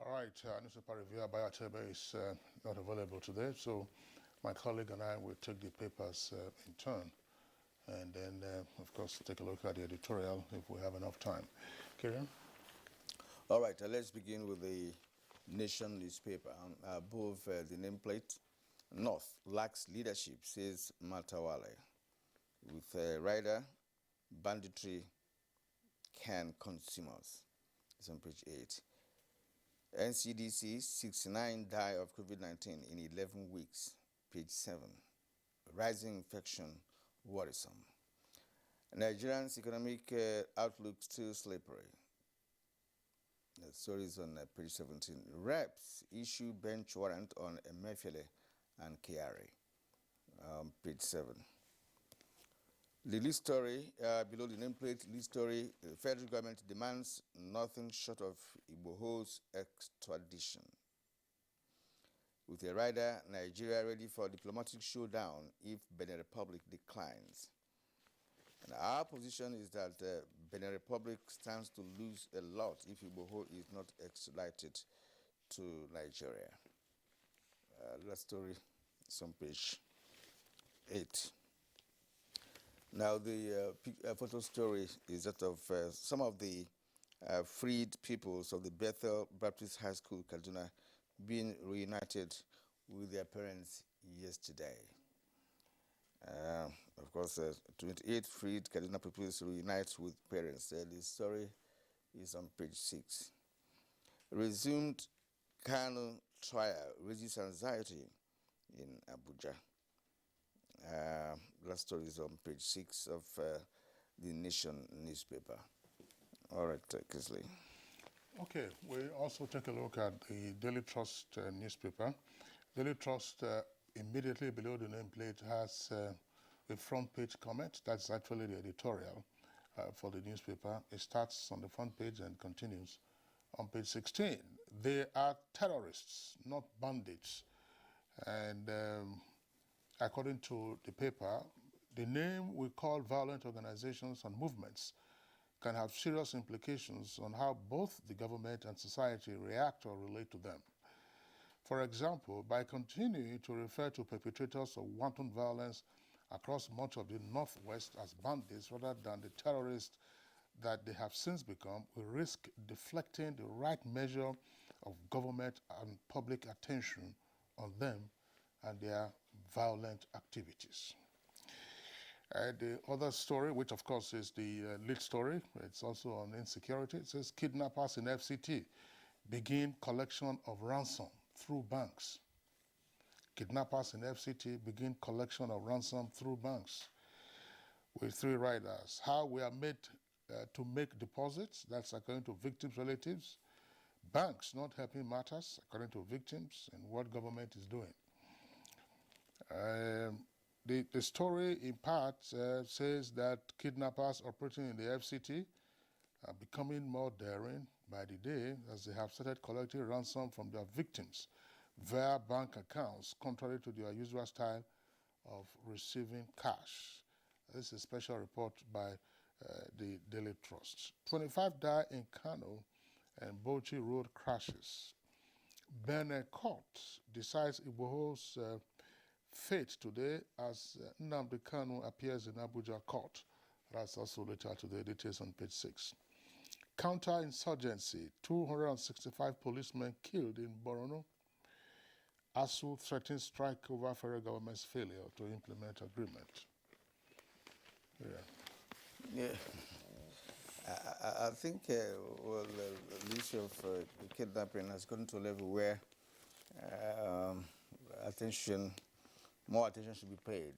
All right, newspaper reviewer Bayatebe is not available today, so my colleague and I will take the papers in turn, and then, of course, take a look at the editorial if we have enough time. Kieran? All right, let's begin with the Nation newspaper. Above the nameplate, North lacks leadership, says Matawale. With rider, banditry can consumers. It's on page 8. NCDC, 69 die of COVID-19 in 11 weeks, page 7. Rising infection, worrisome. Nigerian's economic outlook still slippery. The story is on page 17. Reps issue bench warrant on Emefiele and Kyari, page 7. The lead story, below the nameplate, lead story, the federal government demands nothing short of Igboho's extradition. With a rider, Nigeria ready for diplomatic showdown if Benin Republic declines. And our position is that Benin Republic stands to lose a lot if Igboho is not extradited to Nigeria. That story is on page 8. Now, the photo story is that of some of the freed pupils of the Bethel Baptist High School, Kaduna, being reunited with their parents yesterday. Of course, 28 freed Kaduna pupils reunite with parents. The story is on page 6. Resumed Kanu trial raises anxiety in Abuja. That story is on page 6 of the Nation newspaper. All right, Kisley. Okay, we also take a look at the Daily Trust newspaper. Daily Trust immediately below the nameplate has a front page comment. That's actually the editorial for the newspaper. It starts on the front page and continues on page 16. They are terrorists, not bandits. And according to the paper, the name we call violent organizations and movements can have serious implications on how both the government and society react or relate to them. For example, by continuing to refer to perpetrators of wanton violence across much of the Northwest as bandits rather than the terrorists that they have since become, we risk deflecting the right measure of government and public attention on them and their violent activities. The other story, which of course is the lead story, it's also on insecurity. It says kidnappers in FCT begin collection of ransom through banks. Kidnappers in FCT begin collection of ransom through banks with 3 riders. How we are made to make deposits, that's according to victims' relatives. Banks not helping matters, according to victims, and what government is doing. The story in part says that kidnappers operating in the FCT are becoming more daring by the day as they have started collecting ransom from their victims via bank accounts, contrary to their usual style of receiving cash. This is a special report by the Daily Trust. 25 die in Kano and Bauchi road crashes. Benin Court decides Igboho's fate today as Nnamdi Kanu appears in Abuja court. That's also later today, details on page 6. Counter-insurgency, 265 policemen killed in Borno. ASU threatens strike over federal government's failure to implement agreement. Yeah. I think the issue of kidnapping has gotten to a level where more attention should be paid,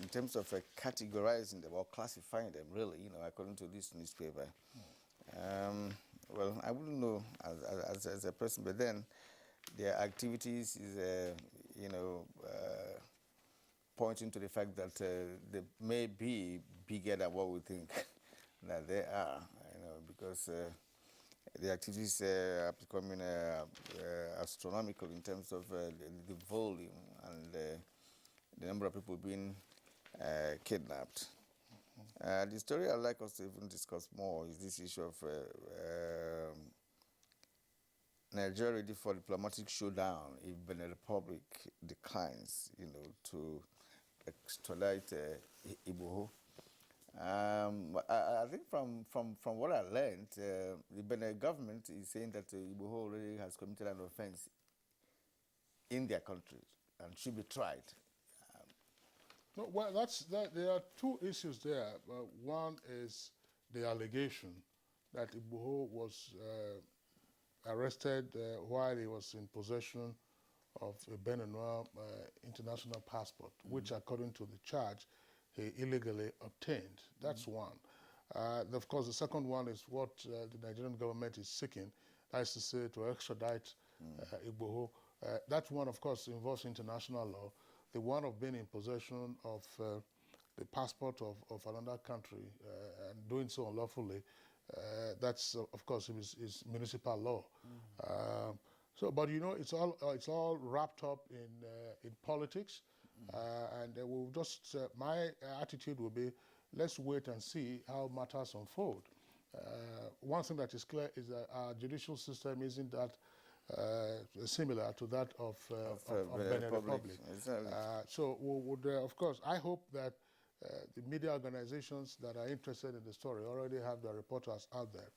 in terms of categorizing them or classifying them, really, according to this newspaper. Well, I wouldn't know as a person, but then their activities is, pointing to the fact that they may be bigger than what we think that they are, because the activities are becoming astronomical in terms of the volume and the number of people being kidnapped. The story I'd like us to even discuss more is this issue of Nigeria ready for diplomatic showdown if Benin Republic declines, to extradite Igboho. I think from what I learned, the Benin government is saying that Igboho already has committed an offense in their country and should be tried. No, well, there are two issues there. One is the allegation that Igboho was arrested while he was in possession of a Beninois international passport, which, according to the charge, he illegally obtained. That's one. Of course, the second one is what the Nigerian government is seeking, that is to say, to extradite Igboho. That one, of course, involves international law. The one of being in possession of the passport of another country and doing so unlawfully, that's, of course, is municipal law. But it's all wrapped up in politics, and we'll just my attitude will be, let's wait and see how matters unfold. One thing that is clear is that our judicial system isn't that similar to that of Benin Republic. Exactly. So we would, of course, I hope that the media organizations that are interested in the story already have their reporters out there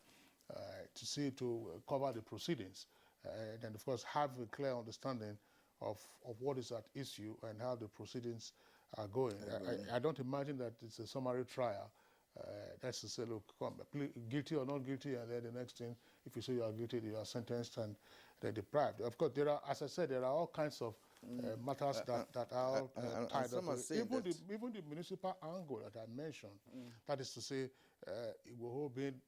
to cover the proceedings, and of course have a clear understanding of what is at issue and how the proceedings are going. I don't imagine that it's a summary trial. That's to say, look, come, guilty or not guilty, and then the next thing, if you say you are guilty, you are sentenced and they're deprived. Of course, as I said, there are all kinds of matters that are tied up. Even the municipal angle that I mentioned, that is to say, Igboho being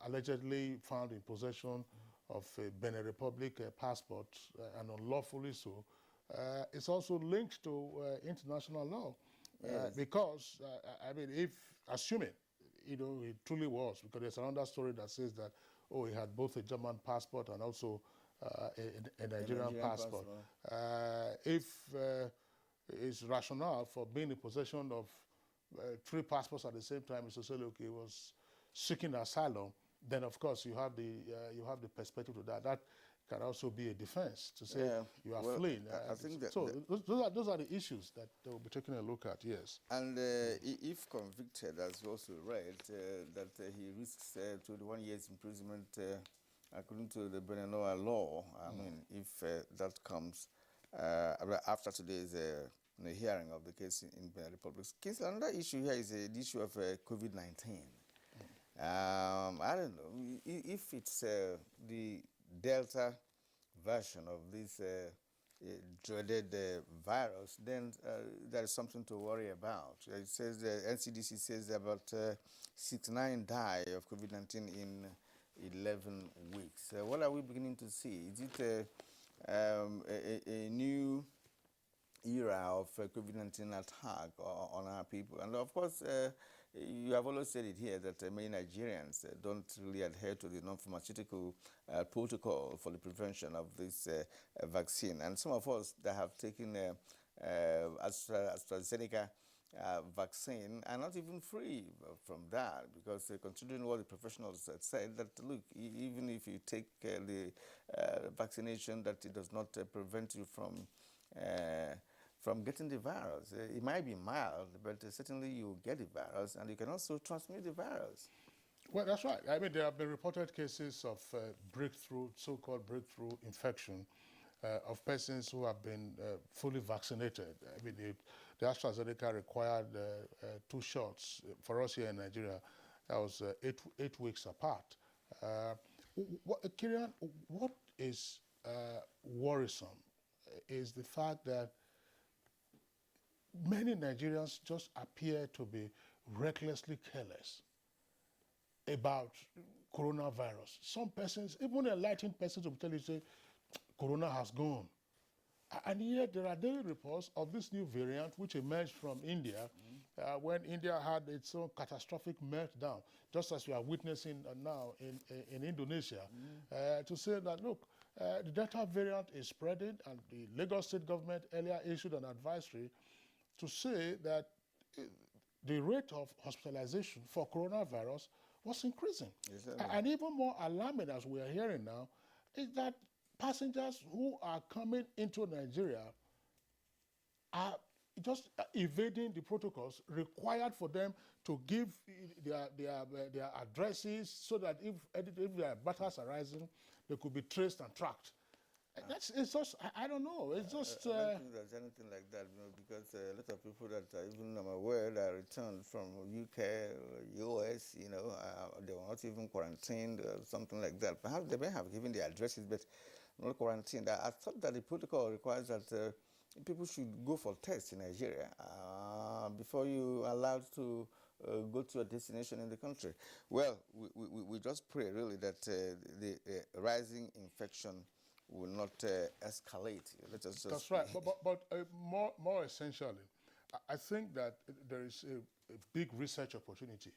allegedly found in possession of a Benin Republic passport and unlawfully so, it's also linked to international law. Because, I mean, assuming, it truly was, because there's another story that says that, he had both a German passport and also a Nigerian passport. If it's rationale for being in possession of 3 passports at the same time, is to say, look, he was seeking asylum, then of course you have the perspective to that. That can also be a defense to say you are fleeing. I think that so those are the issues that they will be taking a look at. Yes. And if convicted, as you also read, that he risks 21 years imprisonment according to the Beninois law. I mean, if that comes after today's hearing of the case in Benin Republic. Another issue here is the issue of COVID-19. I don't know if it's the Delta version of this dreaded virus, then there is something to worry about. It says the NCDC says about 69 die of COVID-19 in 11 weeks. What are we beginning to see? Is it a new era of COVID-19 attack on our people? And of course, you have always said it here that many Nigerians don't really adhere to the non-pharmaceutical protocol for the prevention of this vaccine. And some of us that have taken AstraZeneca vaccine are not even free from that, because considering what the professionals had said, that look, even if you take the vaccination, that it does not prevent you from getting the virus. It might be mild, but certainly you get the virus, and you can also transmit the virus. Well, that's right. I mean, there have been reported cases of so-called breakthrough infection of persons who have been fully vaccinated. I mean, the AstraZeneca required 2 shots. For us here in Nigeria, that was 8 weeks apart. Kieran, what is worrisome is the fact that many Nigerians just appear to be recklessly careless about coronavirus. Some persons, even enlightened persons, will tell you, say, corona has gone. And yet there are daily reports of this new variant which emerged from India when India had its own catastrophic meltdown, just as we are witnessing now in Indonesia, to say that, look, the Delta variant is spreading, and the Lagos state government earlier issued an advisory to say that the rate of hospitalization for coronavirus was increasing. Exactly. And even more alarming, as we are hearing now, is that passengers who are coming into Nigeria are just evading the protocols required for them to give their addresses so that if there are battles arising, they could be traced and tracked. It's just, I don't know, it's just... I don't think there's anything like that, because a lot of people that even I'm aware that returned from UK or US, they were not even quarantined or something like that. Perhaps they may have given their addresses, but not quarantined. I thought that the protocol requires that people should go for tests in Nigeria before you are allowed to go to a destination in the country. Well, we just pray really that the rising infection will not escalate. Let us just That's right. But more essentially, I think that there is a big research opportunity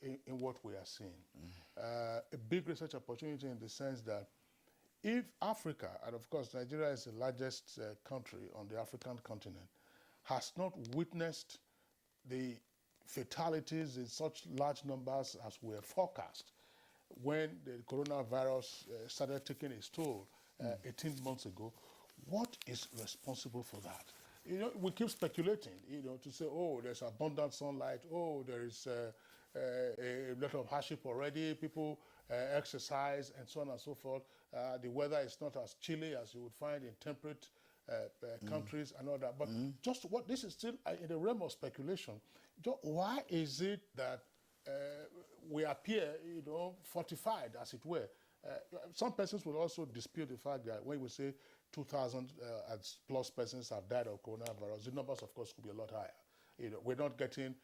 in what we are seeing. A big research opportunity in the sense that if Africa, and of course Nigeria is the largest country on the African continent, has not witnessed the fatalities in such large numbers as were forecast when the coronavirus started taking its toll 18 months ago, what is responsible for that? We keep speculating, to say, oh, there's abundant sunlight, oh, there is a lot of hardship already, people exercise, and so on and so forth. The weather is not as chilly as you would find in temperate countries and all that. But just what this is still in the realm of speculation. Why is it that we appear, fortified, as it were? Some persons will also dispute the fact that when we say 2,000 plus persons have died of coronavirus, the numbers, of course, could be a lot higher. We're not getting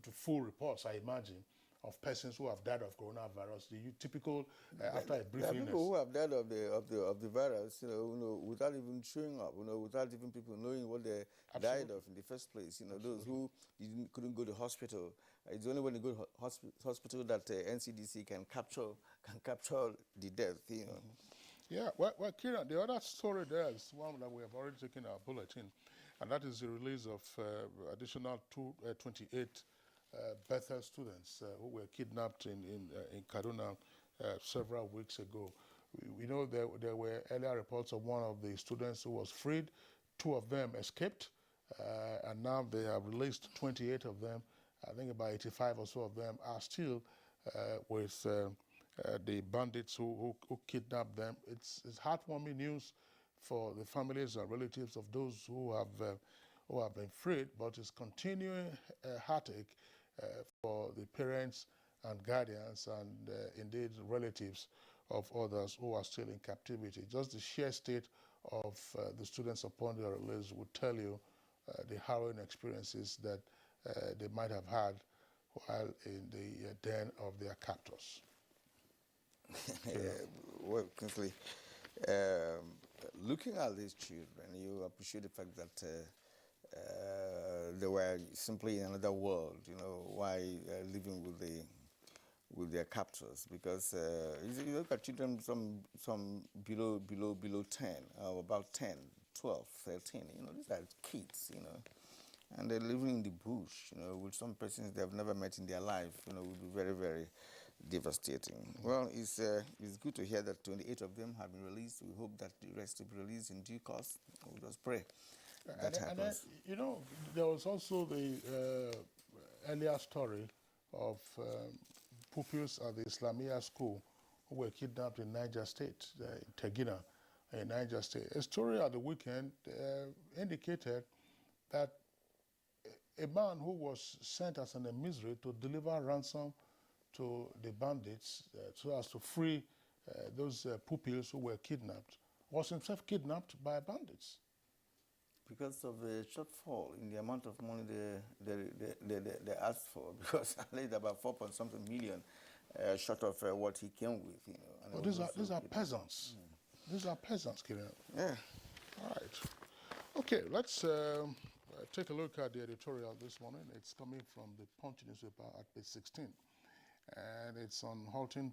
to full reports, I imagine, of persons who have died of coronavirus. The typical after a brief illness. People who have died of the virus, without even showing up, without even people knowing what they died of in the first place. Those who couldn't go to hospital. It's only when you go to hospital that NCDC can capture the death. Yeah, well, Kieran, the other story there is one that we have already taken our bulletin, and that is the release of additional 28 Bethel students who were kidnapped in Kaduna several weeks ago. We know there were earlier reports of one of the students who was freed. 2 of them escaped, and now they have released 28 of them. I think about 85 or so of them are still with the bandits who kidnapped them. It's heartwarming news for the families and relatives of those who have been freed, but it's continuing heartache for the parents and guardians and indeed relatives of others who are still in captivity. Just the sheer state of the students upon their release would tell you the harrowing experiences that they might have had while in the den of their captors. Well, Kingsley, looking at these children, you appreciate the fact that they were simply in another world, while living with their captors. Because you look at children, some below 10, or about 10, 12, 13, these are kids, and they're living in the bush, with some persons they have never met in their life, would be very, very devastating. Well, it's good to hear that 28 of them have been released. We hope that the rest will be released in due course. We'll just pray that happens. And then, there was also the earlier story of pupils at the Islamia school who were kidnapped in Niger State, in Tegina, in Niger State. A story at the weekend indicated that a man who was sent as an emissary to deliver ransom to the bandits so as to free those pupils who were kidnapped was himself kidnapped by bandits. Because of the shortfall in the amount of money they asked for, because at least about 4-something million short of what he came with. But these are peasants. These are peasants, Kieran. Yeah. All right. Okay, let's take a look at the editorial this morning. It's coming from the Punch newspaper at page 16. And it's on halting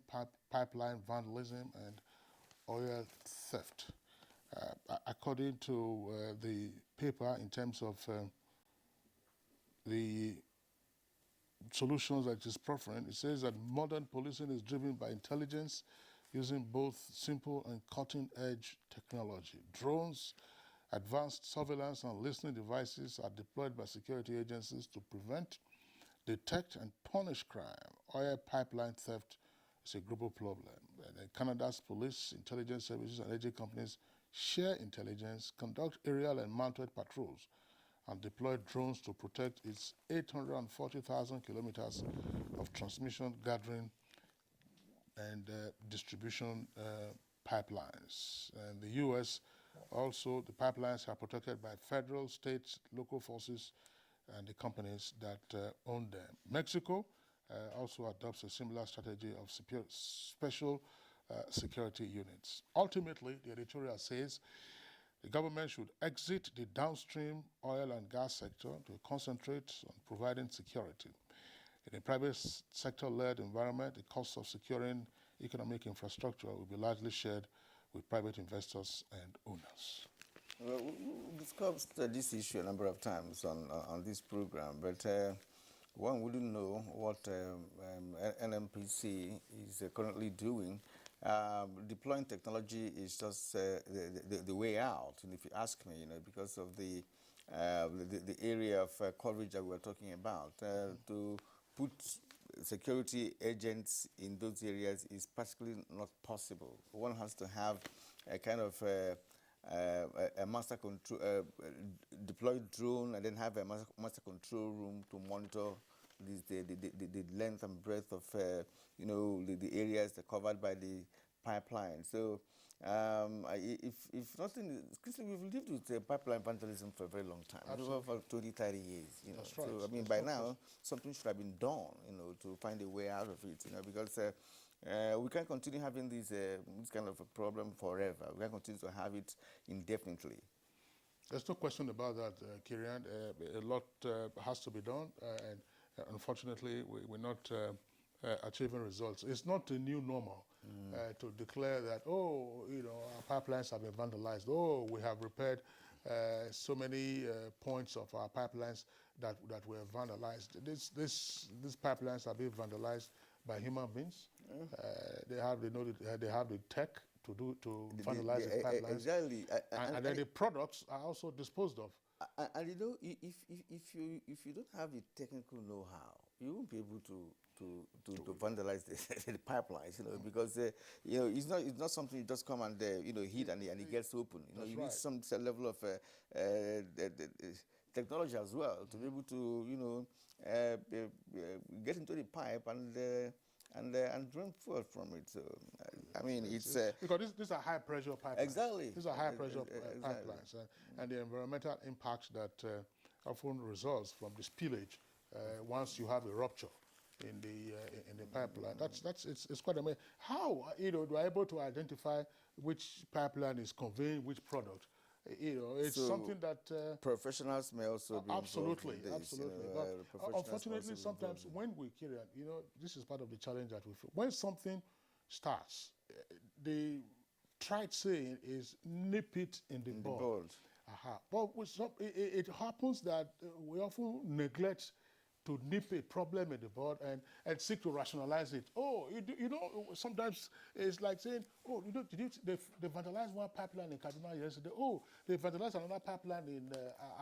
pipeline vandalism and oil theft. According to the paper, in terms of the solutions that it is proffering, it says that modern policing is driven by intelligence, using both simple and cutting-edge technology. Drones, advanced surveillance and listening devices are deployed by security agencies to prevent, detect and punish crime. Oil pipeline theft is a global problem. Canada's police, intelligence services and energy companies share intelligence, conduct aerial and mounted patrols, and deploy drones to protect its 840,000 kilometers of transmission, gathering, and distribution pipelines. And the U.S. also, the pipelines are protected by federal, state, local forces, and the companies that own them. Mexico also adopts a similar strategy of special security units. Ultimately, the editorial says the government should exit the downstream oil and gas sector to concentrate on providing security. In a private sector-led environment, the cost of securing economic infrastructure will be largely shared with private investors and owners. Well, we discussed this issue a number of times on this program, but one wouldn't know what NMPC is currently doing. Deploying technology is just the way out, and if you ask me, because of the area of coverage that we're talking about, to put security agents in those areas is practically not possible. One has to have a kind of a master control, deployed drone, and then have a master control room to monitor the length and breadth of the areas that are covered by the pipeline. So if nothing, we've lived with pipeline vandalism for a very long time, over 20, 30 years. That's right. So I mean, by now something should have been done, to find a way out of it. Because we can't continue having this kind of a problem forever. We can't continue to have it indefinitely. There's no question about that, Kirian. A lot has to be done, and unfortunately, we're not achieving results. It's not a new normal to declare that, our pipelines have been vandalized. Oh, we have repaired so many points of our pipelines that were vandalized. These pipelines are being vandalized by human beings. They have the tech to vandalize the pipelines. Exactly. And then the products are also disposed of. And if you don't have the technical know-how, you won't be able to vandalize the pipelines, because it's not something you just come and hit and it gets open. You need some level of technology as well to be able to get into the pipe and drain fuel from it. So I mean, it's because these are high pressure pipelines. Exactly. These are high pressure pipelines, and the environmental impact that often results from the spillage once you have a rupture in the pipeline. It's quite amazing. How do I able to identify which pipeline is conveying which product? It's so something that professionals may also be absolutely. But unfortunately, sometimes when we carry on, this is part of the challenge that we feel. When something starts, the trite saying is nip it in the bud. But with it happens that we often neglect to nip a problem in the bud and seek to rationalize it. Oh, sometimes it's like saying, oh, they vandalized one pipeline in Kaduna yesterday. Oh, they vandalized another pipeline in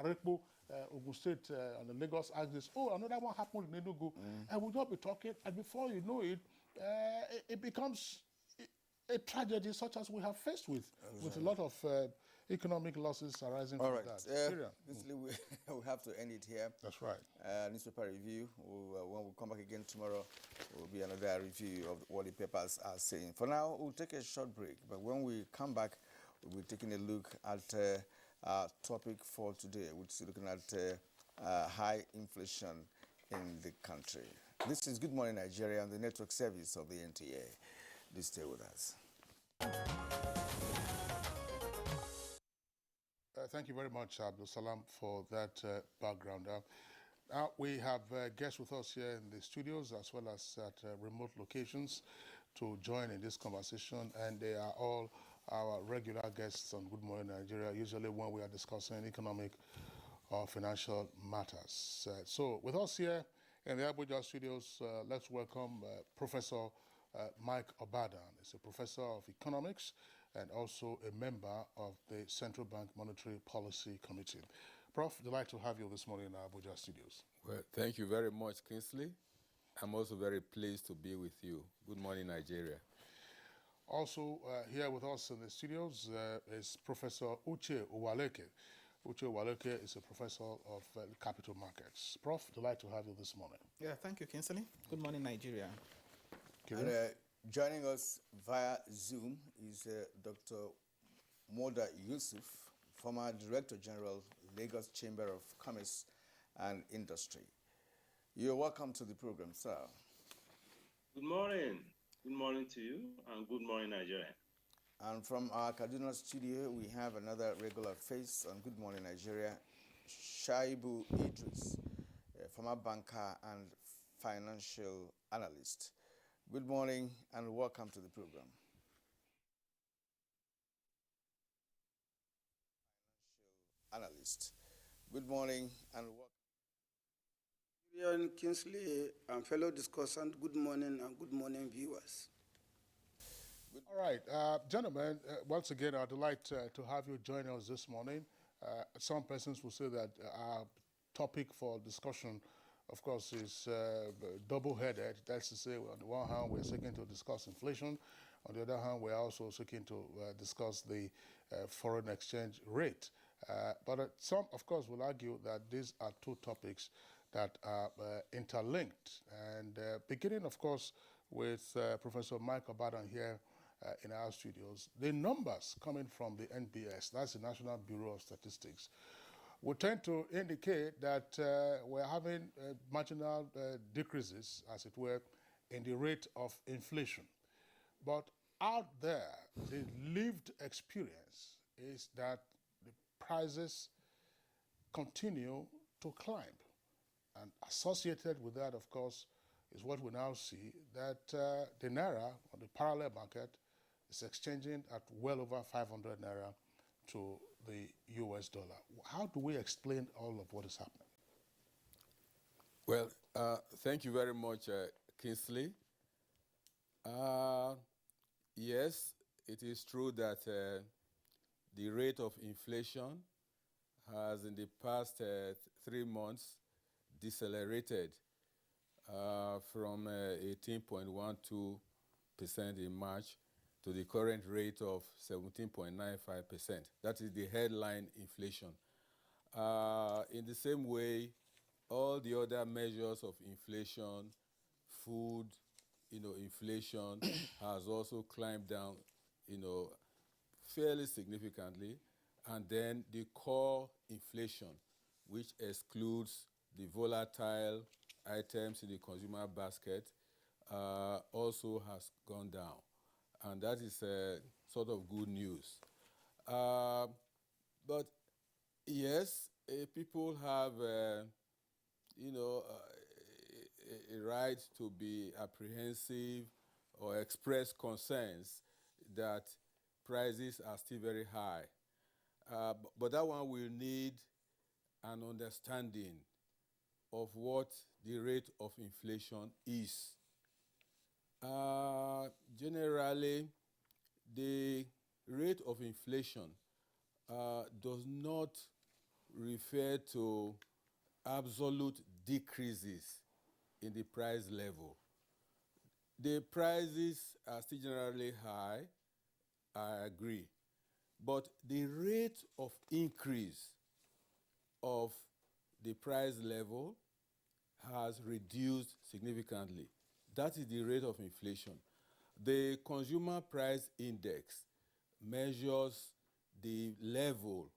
Arekpo, Ogun State, on the Lagos axis. Oh, another one happened in Enugu. And we'll not be talking, and before you know it, it becomes a tragedy such as we have faced with a lot of economic losses arising from that. We have to end it here. That's right. Newspaper review. When we come back again tomorrow, will be another review of what the papers are saying. For now, we'll take a short break. But when we come back, we'll be taking a look at our topic for today, which is looking at high inflation in the country. This is Good Morning Nigeria on the network service of the NTA. Please stay with us. Thank you very much, Abdul Salam, for that background. Now we have guests with us here in the studios as well as at remote locations to join in this conversation, and they are all our regular guests on Good Morning Nigeria, usually when we are discussing economic or financial matters. So with us here in the Abuja studios, let's welcome Professor Mike Obadan is a professor of economics and also a member of the Central Bank Monetary Policy Committee. Prof, delight to have you this morning in our Abuja studios. Well, thank you very much, Kingsley. I'm also very pleased to be with you. Good morning, Nigeria. Also here with us in the studios is Professor Uche Uwaleke. Uche Uwaleke is a professor of capital markets. Prof, delight to have you this morning. Yeah, thank you, Kingsley. Good morning, Nigeria. And joining us via Zoom is Dr. Moda Yusuf, former Director General, Lagos Chamber of Commerce and Industry. You're welcome to the program, sir. Good morning. Good morning to you, and good morning, Nigeria. And from our Kaduna studio, we have another regular face on Good Morning Nigeria, Shaibu Idris, a former banker and financial analyst. Good morning and welcome to the program. Financial analyst. Good morning and welcome. Nigerian, Kingsley, and fellow discussant, good morning and good morning, viewers. All right, gentlemen, once again, our delight to have you join us this morning. Some persons will say that our topic for discussion, of course, is double-headed. That's to say, on the one hand, we're seeking to discuss inflation. On the other hand, we're also seeking to discuss the foreign exchange rate. But some, of course, will argue that these are two topics that are interlinked. And beginning, of course, with Professor Mike Obadan here in our studios, the numbers coming from the NBS, that's the National Bureau of Statistics, would tend to indicate that we're having marginal decreases, as it were, in the rate of inflation. But out there, the lived experience is that the prices continue to climb. And associated with that, of course, is what we now see, that the Naira on the parallel market is exchanging at well over 500 Naira to the US dollar. How do we explain all of what is happening? Well, thank you very much, Kingsley. Yes, it is true that the rate of inflation has in the past 3 months decelerated from 18.12% in March to the current rate of 17.95%. That is the headline inflation. In the same way, all the other measures of inflation, food, inflation has also climbed down, fairly significantly. And then the core inflation, which excludes the volatile items in the consumer basket, also has gone down. And that is sort of good news. But yes, people have, a right to be apprehensive or express concerns that prices are still very high. But that one will need an understanding of what the rate of inflation is. Generally, the rate of inflation does not refer to absolute decreases in the price level. The prices are still generally high, I agree, but the rate of increase of the price level has reduced significantly. That is the rate of inflation. The consumer price index measures the level,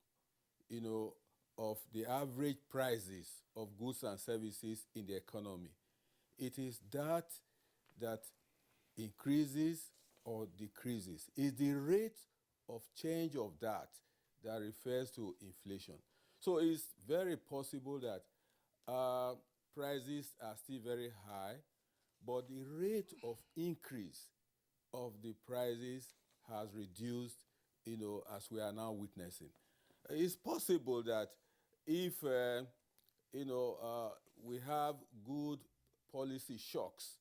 of the average prices of goods and services in the economy. It is that increases or decreases. It's the rate of change of that refers to inflation. So it's very possible that prices are still very high, but the rate of increase of the prices has reduced, as we are now witnessing. It's possible that if, we have good policy shocks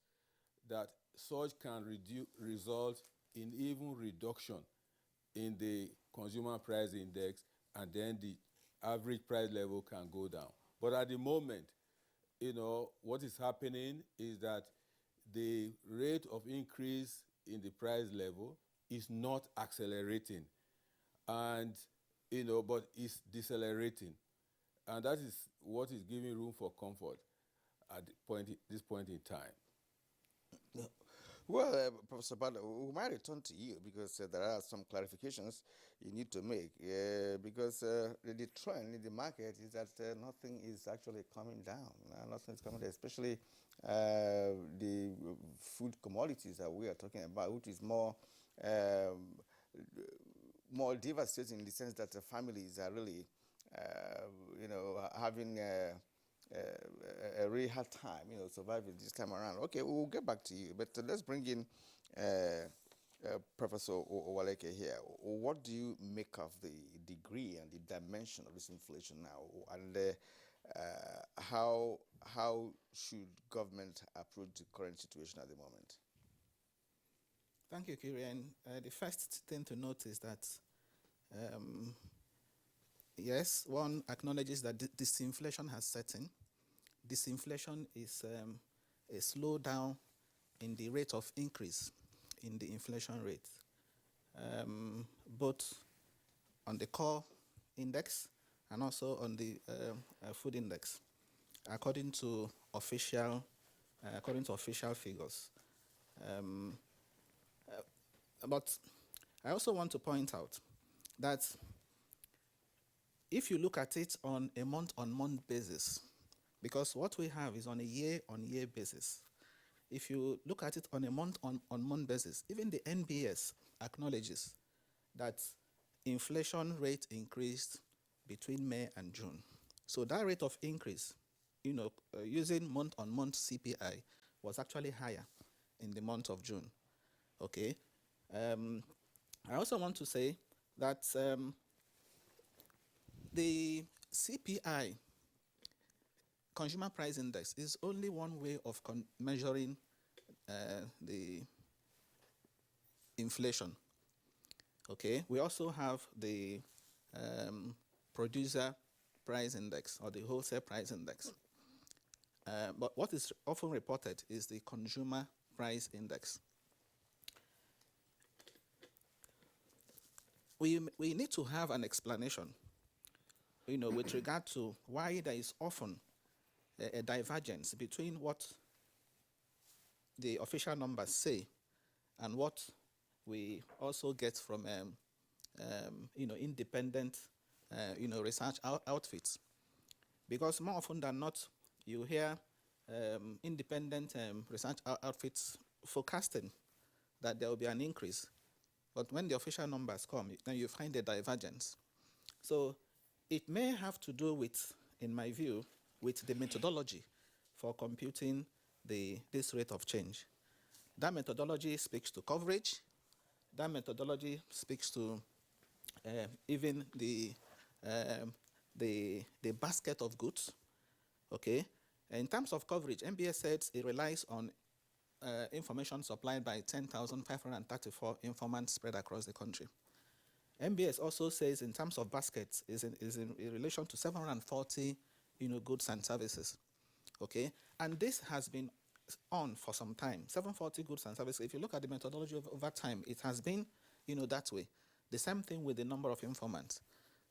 that such can result in even reduction in the consumer price index, and then the average price level can go down. But at the moment, what is happening is that the rate of increase in the price level is not accelerating, and but it's decelerating, and that is what is giving room for comfort at this point in time. Well, Professor Bada, we might return to you because there are some clarifications you need to make. Because the trend in the market is that nothing is actually coming down. Nothing is coming down, especially the food commodities that we are talking about, which is more devastating in the sense that the families are really, having a really hard time, surviving this time around. Okay, we'll get back to you, but let's bring in Professor Owaleke here. What do you make of the degree and the dimension of this inflation now, and how should government approach the current situation at the moment? Thank you, Kirian. The first thing to note is that, yes, one acknowledges that disinflation has set in. Disinflation is a slowdown in the rate of increase in the inflation rate, both on the core index and also on the food index, according to official figures. But I also want to point out that if you look at it on a month-on-month basis, because what we have is on a year-on-year basis. If you look at it on a month-on-month basis, even the NBS acknowledges that inflation rate increased between May and June. So that rate of increase, using month-on-month CPI, was actually higher in the month of June. Okay. I also want to say that the CPI, Consumer Price Index, is only one way of measuring the inflation. Okay, we also have the Producer Price Index or the Wholesale Price Index. But what is often reported is the Consumer Price Index. We need to have an explanation, with regard to why there is often a divergence between what the official numbers say and what we also get from, independent, research outfits. Because more often than not, you hear independent research outfits forecasting that there will be an increase. But when the official numbers come, then you find a divergence. So it may have to do with, in my view, with the methodology for computing this rate of change. That methodology speaks to coverage. That methodology speaks to even the basket of goods. Okay. In terms of coverage, MBS said it relies on information supplied by 10,534 informants spread across the country. MBS also says in terms of baskets is in relation to 740 goods and services. Okay, and this has been on for some time. 740 goods and services. If you look at the methodology over time, it has been that way. The same thing with the number of informants.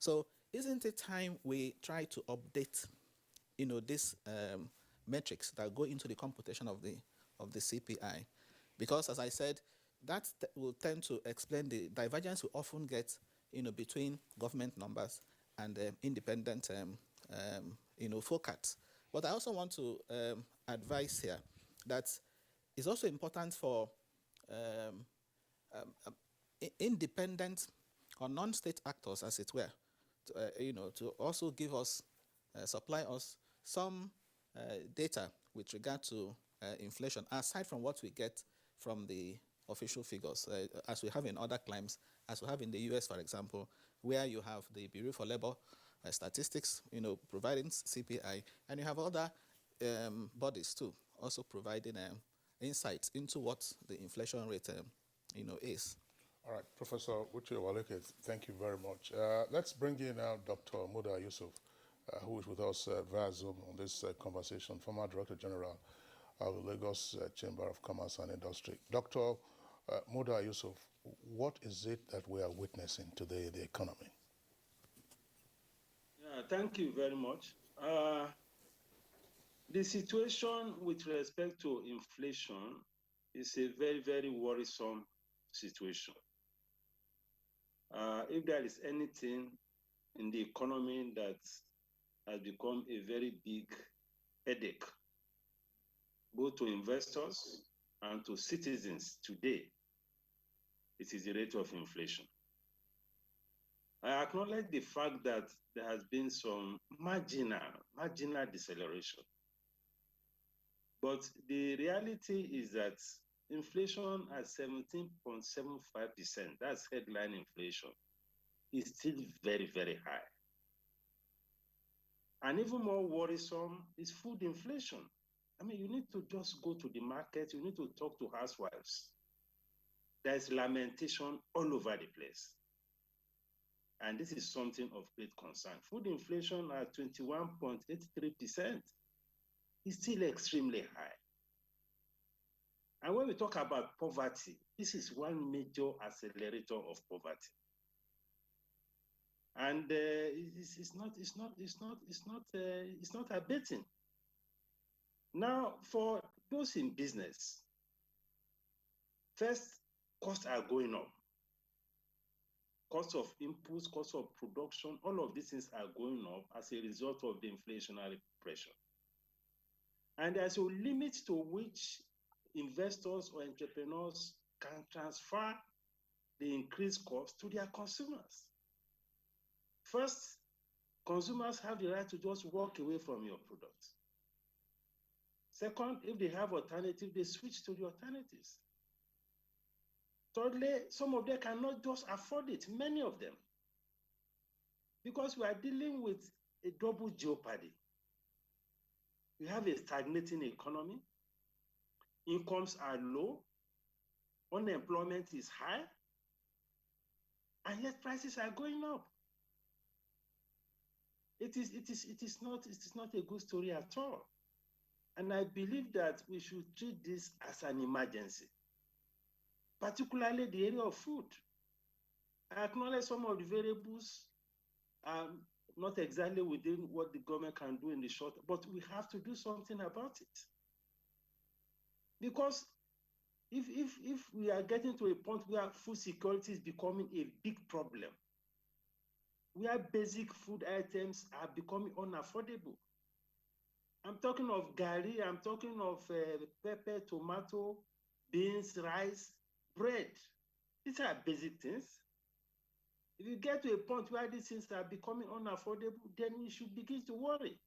So isn't it time we try to update these metrics that go into the computation of the CPI? Because as I said, that will tend to explain the divergence we often get between government numbers and independent forecasts. But I also want to advise here that it's also important for independent or non-state actors, as it were, to also give us, supply us some data with regard to inflation, aside from what we get from the official figures, as we have in other climes, as we have in the US, for example, where you have the Bureau for Labor Statistics, providing CPI, and you have other bodies too, also providing insight into what the inflation rate is. All right, Professor Uche Waleke, thank you very much. Let's bring in now Dr. Muda Yusuf, who is with us via Zoom on this conversation, former Director General of the Lagos Chamber of Commerce and Industry. Dr. Muda Yusuf, what is it that we are witnessing today in the economy? Yeah, thank you very much. The situation with respect to inflation is a very, very worrisome situation. If there is anything in the economy that has become a very big headache, both to investors and to citizens today, it is the rate of inflation. I acknowledge the fact that there has been some marginal deceleration. But the reality is that inflation at 17.75%, that's headline inflation, is still very, very high. And even more worrisome is food inflation. I mean, you need to just go to the market, you need to talk to housewives. There's lamentation all over the place. And this is something of great concern. Food inflation at 21.83% is still extremely high. And when we talk about poverty, this is one major accelerator of poverty. And it's not abating. Now, for those in business, first, costs are going up. Cost of inputs, cost of production, all of these things are going up as a result of the inflationary pressure. And there's a limit to which investors or entrepreneurs can transfer the increased cost to their consumers. First, consumers have the right to just walk away from your product. Second, if they have alternatives, they switch to the alternatives. Thirdly, some of them cannot just afford it, many of them, because we are dealing with a double jeopardy. We have a stagnating economy, incomes are low, unemployment is high, and yet prices are going up. It is not a good story at all. And I believe that we should treat this as an emergency, particularly the area of food. I acknowledge some of the variables are not exactly within what the government can do in the short, but we have to do something about it. Because if we are getting to a point where food security is becoming a big problem, where basic food items are becoming unaffordable, I'm talking of gari, I'm talking of pepper, tomato, beans, rice, bread. These are basic things. If you get to a point where these things are becoming unaffordable, then we should begin to worry.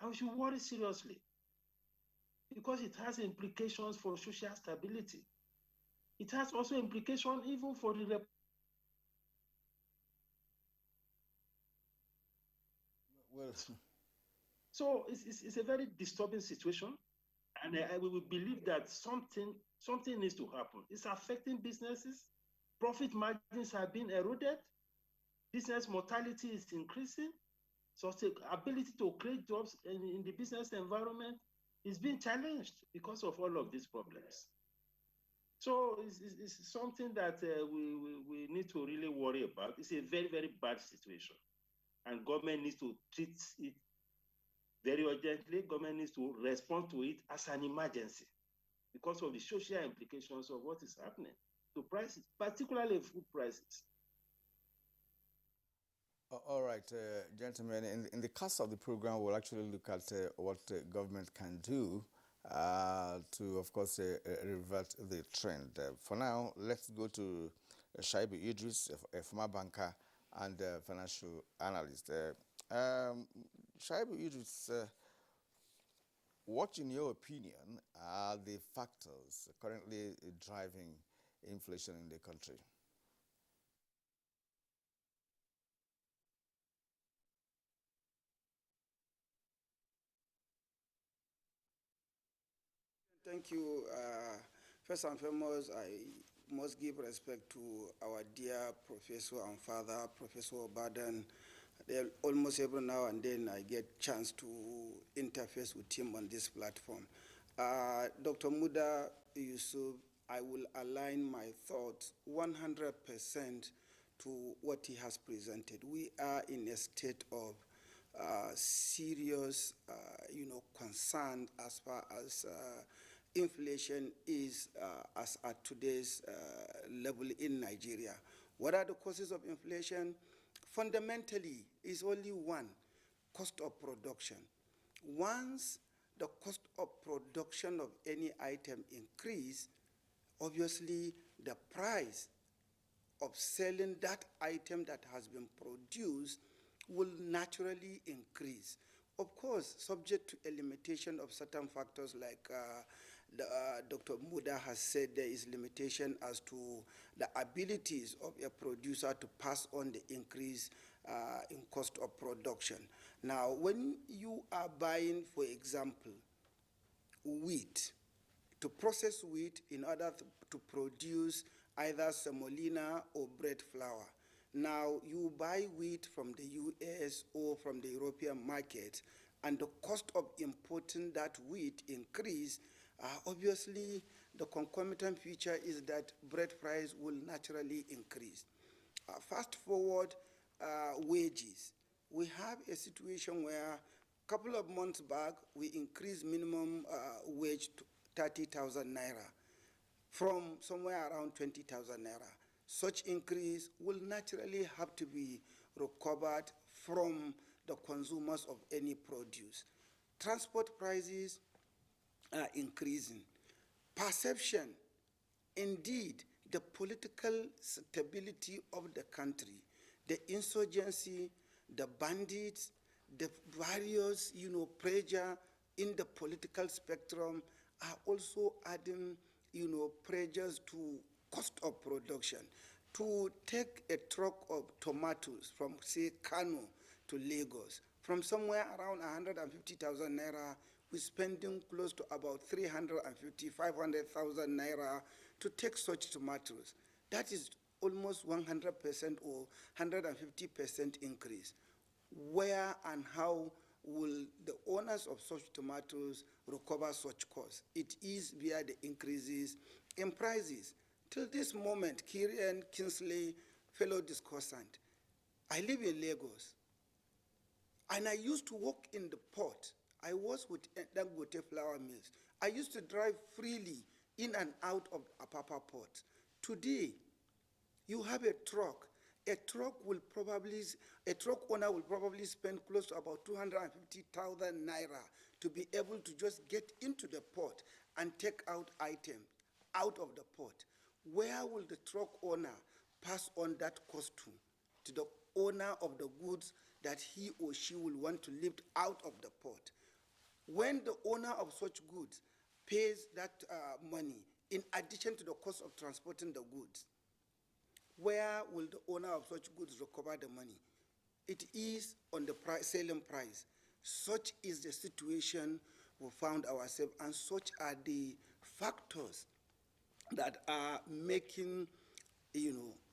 And we should worry seriously, because it has implications for social stability. It has also implications even for the Well, so it's a very disturbing situation, and we will believe that something needs to happen. It's affecting businesses. Profit margins are being eroded. Business mortality is increasing. So the ability to create jobs in the business environment is being challenged because of all of these problems. So it's something that we need to really worry about. It's a very, very bad situation, and government needs to treat it very urgently. Government needs to respond to it as an emergency because of the social implications of what is happening to prices, particularly food prices. all right, gentlemen. In the course of the program, we'll actually look at what government can do to, of course, revert the trend. For now, let's go to Shaibu Idris, a former banker and financial analyst. Shaibu Idris, what, in your opinion, are the factors currently driving inflation in the country? Thank you. First and foremost, I must give respect to our dear professor and father, Professor Obadan. Almost every now and then I get chance to interface with him on this platform. Dr. Muda Yusuf, I will align my thoughts 100% to what he has presented. We are in a state of serious, concern as far as inflation is as at today's level in Nigeria. What are the causes of inflation? Fundamentally, is only one: cost of production. Once the cost of production of any item increase, obviously the price of selling that item that has been produced will naturally increase. Of course, subject to a limitation of certain factors like Dr. Muda has said, there is limitation as to the abilities of a producer to pass on the increase in cost of production. Now, when you are buying, for example, wheat, to process wheat in order to produce either semolina or bread flour. Now, you buy wheat from the US or from the European market, and the cost of importing that wheat increase. Obviously, the concomitant feature is that bread price will naturally increase. Fast forward, wages. We have a situation where a couple of months back, we increased minimum wage to 30,000 naira from somewhere around 20,000 naira. Such increase will naturally have to be recovered from the consumers of any produce. Transport prices are increasing. Perception, indeed, the political stability of the country, the insurgency, the bandits, the various, pressure in the political spectrum are also adding, pressures to cost of production. To take a truck of tomatoes from, say, Kano to Lagos, from somewhere around 150,000 naira, we're spending close to about 350, 500,000 naira to take such tomatoes. That is almost 100% or 150% increase. Where and how will the owners of such tomatoes recover such costs? It is via the increases in prices. Till this moment, Kirian Kingsley, fellow discussant, I live in Lagos, and I used to work in the port. I was with Dangote Flour Mills. I used to drive freely in and out of Apapa Port. Today, you have a truck. A truck owner will probably spend close to about 250,000 naira to be able to just get into the port and take out items out of the port. Where will the truck owner pass on that cost to the owner of the goods that he or she will want to lift out of the port? When the owner of such goods pays that money, in addition to the cost of transporting the goods, where will the owner of such goods recover the money? It is on the selling price. Such is the situation we found ourselves, and such are the factors that are making,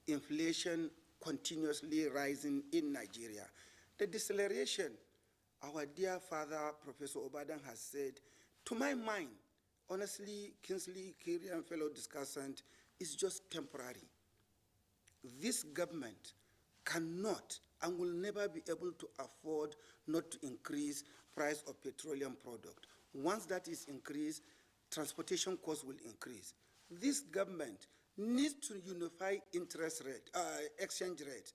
inflation continuously rising in Nigeria. The deceleration, our dear father, Professor Obadan, has said, to my mind, honestly, Kingsley, Kirian, fellow discussant, is just temporary. This government cannot and will never be able to afford not to increase price of petroleum product. Once that is increased, transportation costs will increase. This government needs to unify exchange rate.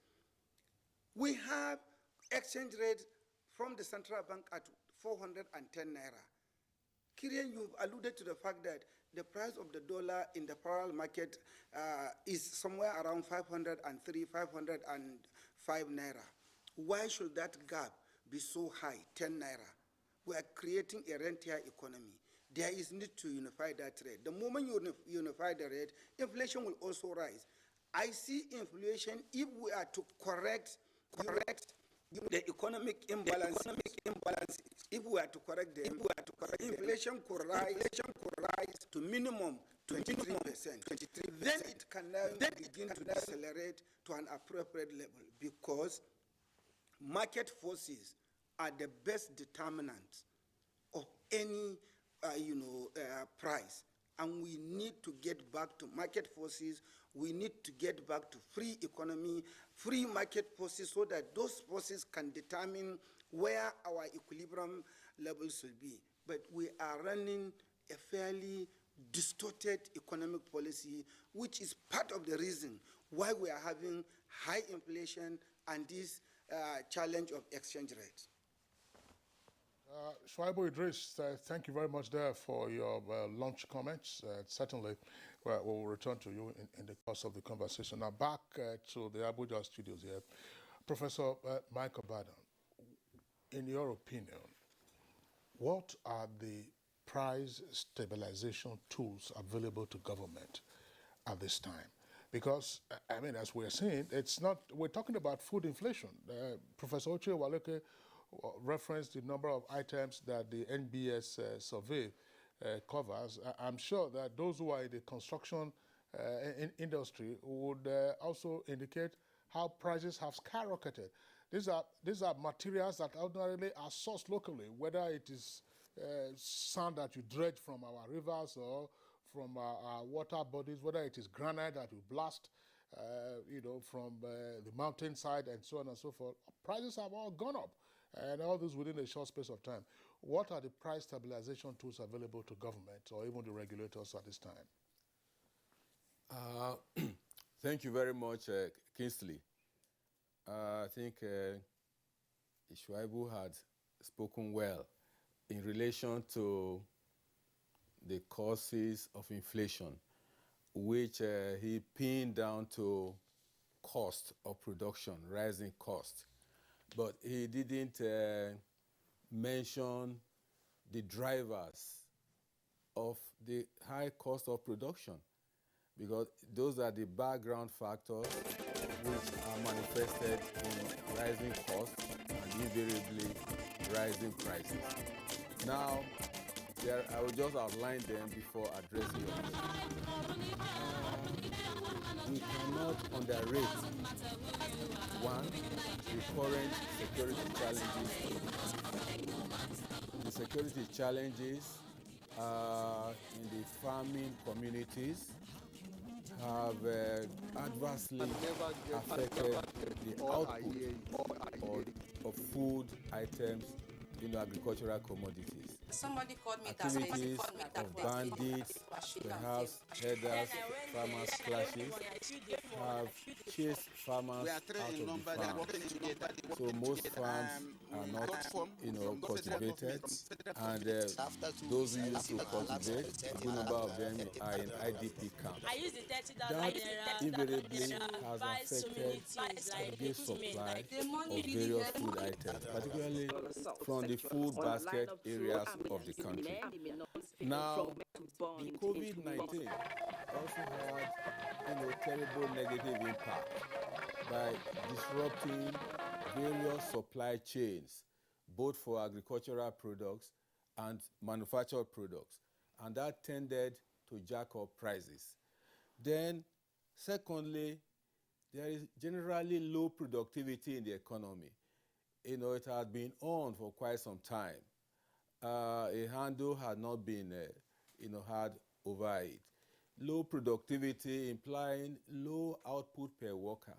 We have exchange rate from the central bank at 410 naira. Kirian, you've alluded to the fact that the price of the dollar in the parallel market is somewhere around 503, 505 naira. Why should that gap be so high, 10 naira? We are creating a rentier economy. There is need to unify that rate. The moment you unify the rate, inflation will also rise. I see inflation, if we are to correct the economic imbalance, if we are to correct them, inflation could rise to minimum 23%. Then it can now begin to decelerate to an appropriate level, because market forces are the best determinants of any price, and we need to get back to market forces. We need to get back to free economy, free market forces, so that those forces can determine where our equilibrium levels will be. But we are running a fairly distorted economic policy, which is part of the reason why we are having high inflation and this challenge of exchange rates. Shuaibu Idris, thank you very much there for your launch comments. Certainly, we'll return to you in the course of the conversation. Now, back to the Abuja studios here. Professor Mike Obadan, in your opinion, what are the price stabilization tools available to government at this time? Because, I mean, as we're seeing, it's not, we're talking about food inflation. Professor Oche Waleke referenced the number of items that the NBS survey covers. I'm sure that those who are in the construction industry would also indicate how prices have skyrocketed. These are materials that ordinarily are sourced locally, whether it is sand that you dredge from our rivers or from our water bodies, whether it is granite that you blast, from the mountainside and so on and so forth. Prices have all gone up, and all this within a short space of time. What are the price stabilization tools available to government or even the regulators at this time? Thank you very much, Kingsley. I think Shuaibu had spoken well in relation to the causes of inflation, which he pinned down to cost of production, rising cost. But he didn't mention the drivers of the high cost of production, because those are the background factors which are manifested in rising costs and invariably rising prices. Now, I will just outline them before addressing your question. We cannot underrate, one, the current security challenges. The security challenges in the farming communities have adversely affected the output of food items in agricultural commodities. Somebody called me Activities of bandits, perhaps herders, farmers' clashes have chased farmers out of the farm. So most farms are not, cultivated, and those who used to cultivate, a good number of them are in IDP camps. That invariably has affected the supply of various food items, particularly from the food basket areas of the country. Now, the COVID-19 also had terrible negative impact by disrupting various supply chains, both for agricultural products and manufactured products, and that tended to jack up prices. Then, secondly, there is generally low productivity in the economy. It had been on for quite some time. A handle had not been, had over it. Low productivity implying low output per worker.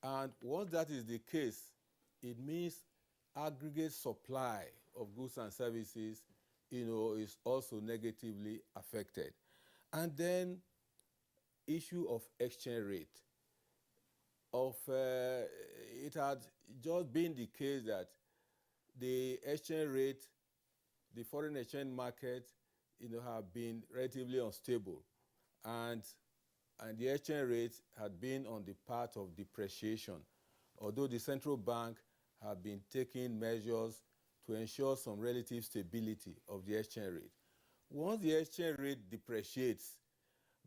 And once that is the case, it means aggregate supply of goods and services, is also negatively affected. And then issue of exchange rate. It had just been the case that the exchange rate, the foreign exchange market, have been relatively unstable, and the exchange rate had been on the path of depreciation, although the central bank have been taking measures to ensure some relative stability of the exchange rate. Once the exchange rate depreciates,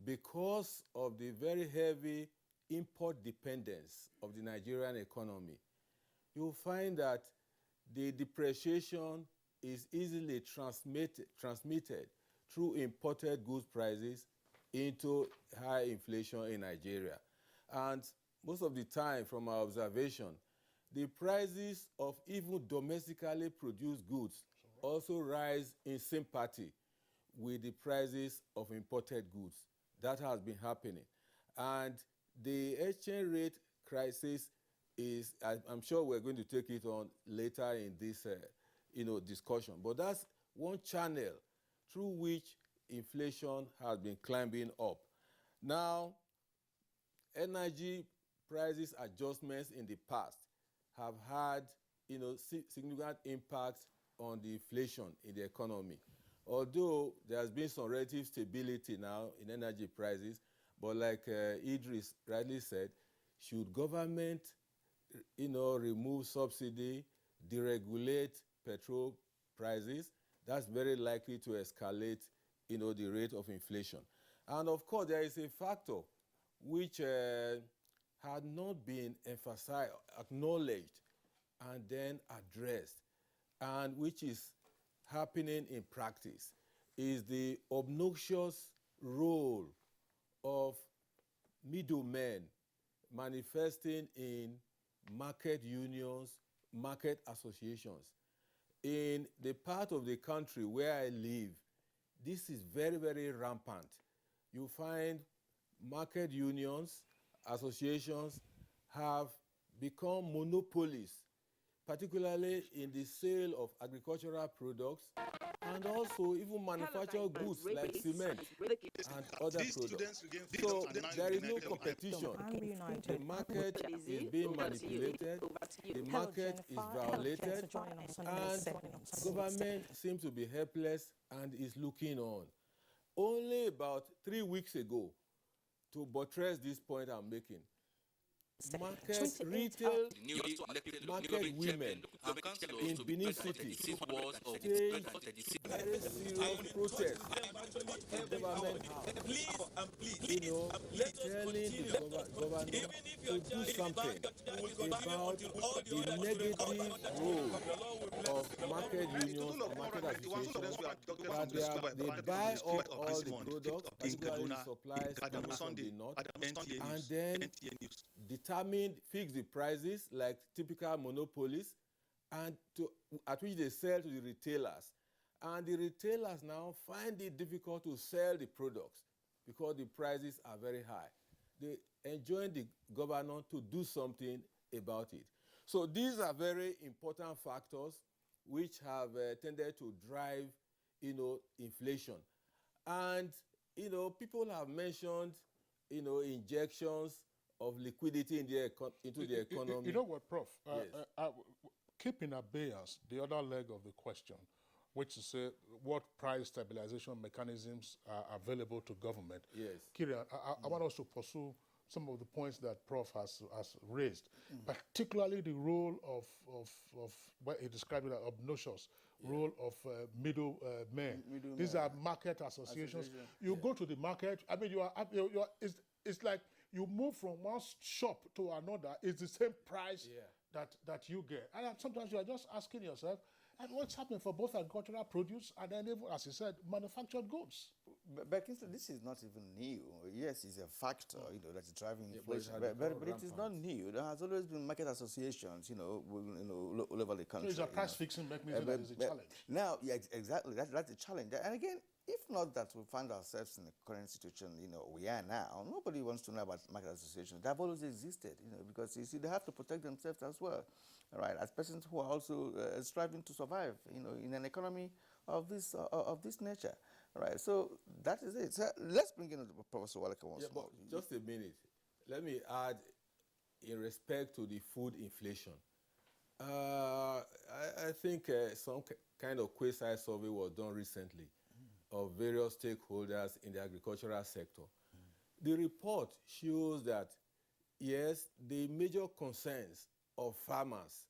because of the very heavy import dependence of the Nigerian economy, you'll find that the depreciation is easily transmitted through imported goods prices into high inflation in Nigeria. And most of the time, from our observation, the prices of even domestically produced goods also rise in sympathy with the prices of imported goods. That has been happening. And the exchange rate crisis is, I'm sure we're going to take it on later in this discussion. But that's one channel through which inflation has been climbing up. Now, energy prices adjustments in the past have had significant impacts on the inflation in the economy. Although there has been some relative stability now in energy prices, but like Idris rightly said, should government remove subsidy, deregulate petrol prices, that's very likely to escalate the rate of inflation. And of course, there is a factor which had not been emphasized, acknowledged, and then addressed, and which is happening in practice, is the obnoxious role of middlemen manifesting in market unions, market associations. In the part of the country where I live, this is very, very rampant. You find market unions, associations have become monopolies, particularly in the sale of agricultural products and also even manufactured goods like cement and other products. So there is no competition. The market is being manipulated, the market is violated, and government seems to be helpless and is looking on. Only about 3 weeks ago, to buttress this point I'm making, retail market women in Benin City staged very serious protests in government house, telling the governor to do something about the negative role of market unions and market associations, that they buy up all the products, particularly the supplies coming from the north, and then fix the prices like typical monopolies, and at which they sell to the retailers. And the retailers now find it difficult to sell the products because the prices are very high. They enjoin the governor to do something about it. So these are very important factors which have tended to drive, inflation. And, people have mentioned, injections of liquidity into the economy. You know what, Prof? Yes. Keep in abeyance the other leg of the question, which is what price stabilization mechanisms are available to government. Yes. Kirian, I want us to pursue some of the points that Prof has raised, particularly the role of what he described as obnoxious role of middlemen. These are market associations. You go to the market. I mean, it's like you move from one shop to another. It's the same price that you get, and sometimes you are just asking yourself, and what's happening for both agricultural produce and then, even, as you said, manufactured goods? But this is not even new. Yes, it's a factor, that's driving inflation. But it is not new. There has always been market associations, all over the country. So it's a price-fixing mechanism that is a challenge. Now, exactly. That's a challenge. And again, if not that we find ourselves in the current situation, we are now, nobody wants to know about market associations. They've always existed, because you see, they have to protect themselves as well, right? As persons who are also striving to survive, in an economy of this nature, right? So that is it. So let's bring in Professor Waleke once more. Just a minute. Let me add, in respect to the food inflation, I think some kind of quasi-survey was done recently of various stakeholders in the agricultural sector. The report shows that, yes, the major concerns of farmers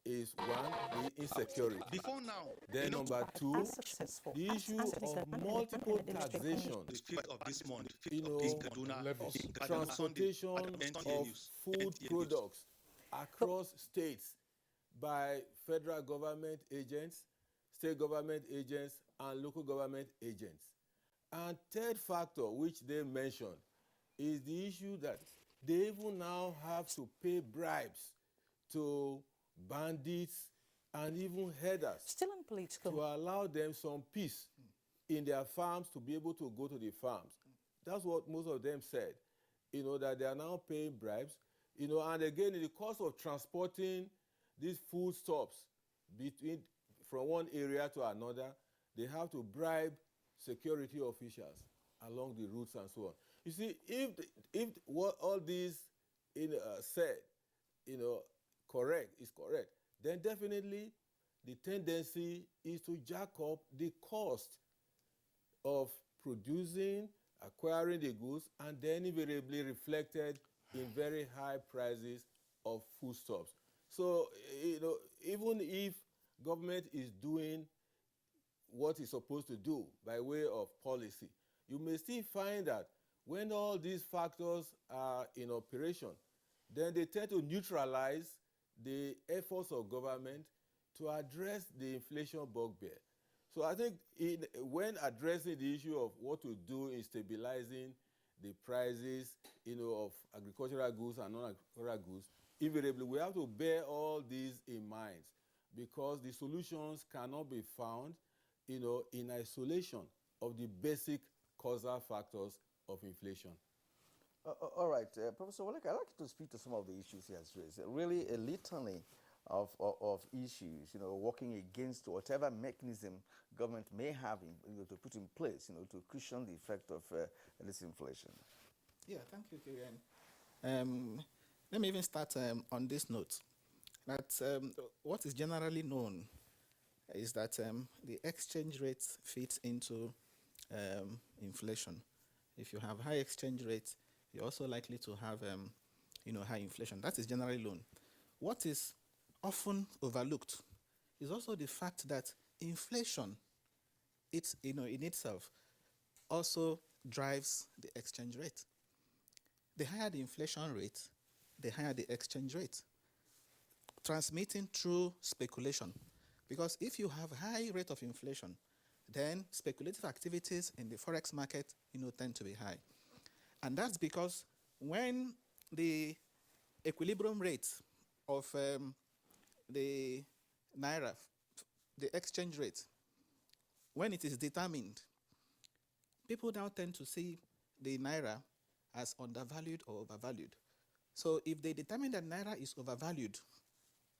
is, one, the insecurity. Before now, then number two, the issue of multiple taxation, of this month, of transportation of food products across states by federal government agents, state government agents, and local government agents. And third factor, which they mentioned, is the issue that they even now have to pay bribes to bandits and even headers Still unpolitical. to allow them some peace in their farms to be able to go to the farms. That's what most of them said, that they are now paying bribes, and again, in the cost of transporting these foodstuffs from one area to another, they have to bribe security officials along the routes and so on. You see, if what all these said, is correct, then definitely the tendency is to jack up the cost of producing, acquiring the goods, and then invariably reflected in very high prices of foodstuffs. So, even if government is doing what it's supposed to do by way of policy, you may still find that when all these factors are in operation, then they tend to neutralize the efforts of government to address the inflation bugbear. So I think when addressing the issue of what to do in stabilizing the prices, of agricultural goods and non-agricultural goods, invariably we have to bear all these in mind, because the solutions cannot be found, in isolation of the basic causal factors of inflation. All right, Professor Walek, I'd like you to speak to some of the issues he has raised. Really a litany of issues, working against whatever mechanism government may have to put in place, to cushion the effect of this inflation. Yeah, thank you, Kirian. Let me even start on this note, that what is generally known is that the exchange rate fits into inflation. If you have high exchange rates, you're also likely to have high inflation. That is generally known. What is often overlooked is also the fact that inflation, in itself, also drives the exchange rate. The higher the inflation rate, the higher the exchange rate, transmitting through speculation. Because if you have high rate of inflation, then speculative activities in the forex market, tend to be high. And that's because when the equilibrium rate of the naira, the exchange rate, when it is determined, people now tend to see the naira as undervalued or overvalued. So if they determine that naira is overvalued,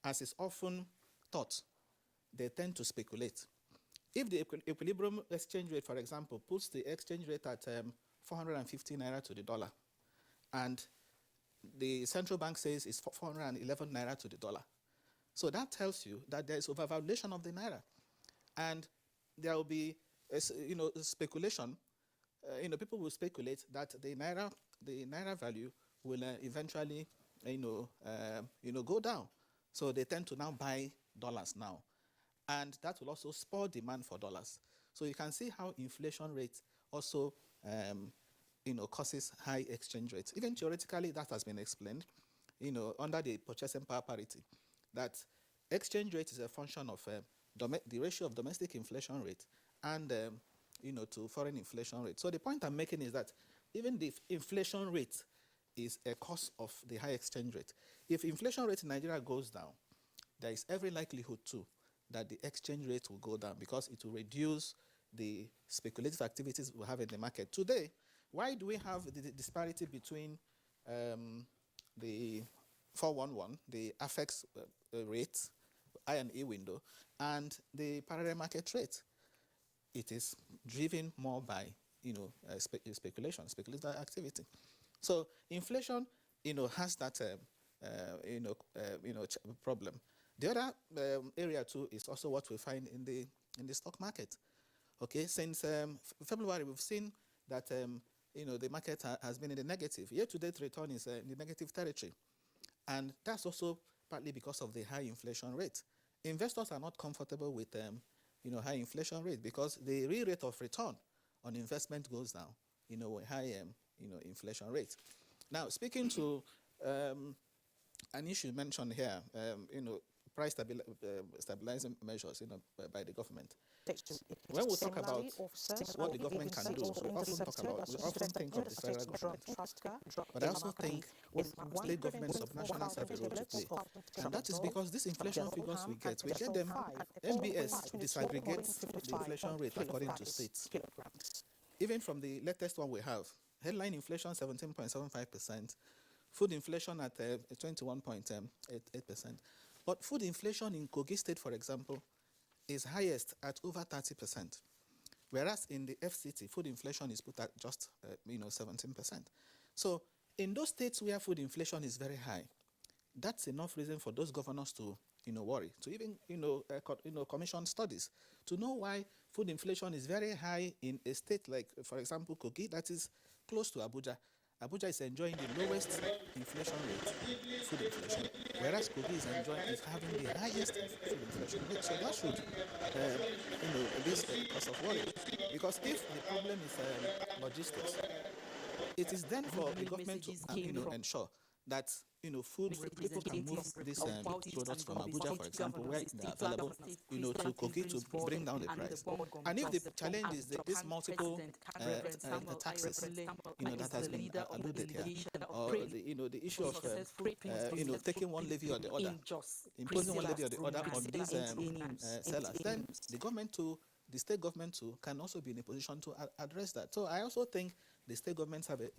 as is often thought, they tend to speculate. If the equilibrium exchange rate, for example, puts the exchange rate at 450 naira to the dollar, and the central bank says it's 411 naira to the dollar, so that tells you that there is overvaluation of the naira, and there will be, speculation. People will speculate that the naira value will eventually, go down. So they tend to now buy dollars now, and that will also spur demand for dollars. So you can see how inflation rate also, causes high exchange rates. Even theoretically, that has been explained, under the purchasing power parity, that exchange rate is a function of the ratio of domestic inflation rate and, to foreign inflation rate. So the point I'm making is that even the inflation rate is a cause of the high exchange rate. If inflation rate in Nigeria goes down, there is every likelihood too that the exchange rate will go down, because it will reduce the speculative activities we have in the market. Today, why do we have the disparity between the 411, the affects rate, I&E window, and the parallel market rate? It is driven more by speculation, speculative activity. So inflation, has that problem. The other area too is also what we find in the stock market. Okay, since February, we've seen that the market has been in the negative. Year-to-date return is in the negative territory, and that's also partly because of the high inflation rate. Investors are not comfortable with high inflation rate, because the real rate of return on investment goes down, with high inflation rate. Now, speaking to an issue mentioned here, price stabilizing measures, by the government. When we talk about what the government can do, we often think of the federal government, but I also think state governments, subnationals have a role to play. And that is because these inflation figures we get them, MBS disaggregates the inflation rate according to states. Even from the latest one we have, headline inflation 17.75%, food inflation at 21.8%. But food inflation in Kogi State, for example, is highest at over 30%, whereas in the FCT, food inflation is put at just 17%. So in those states where food inflation is very high, that's enough reason for those governors to worry, to even commission studies to know why food inflation is very high in a state like, for example, Kogi, that is close to Abuja. Abuja is enjoying the lowest inflation rate, food inflation, whereas Kogi is having the highest food inflation rate. So that should, be a cause of worry, because if the problem is logistics, it is then for the government to ensure that people can move these products from Abuja, for example, where they are available, to Kogi to bring down the price. And if the challenge is these multiple taxes, that has been alluded here, or the issue of taking one levy or the other, imposing one levy or the other on these sellers, then the state government too can also be in a position to address that. So I also think the state governments have a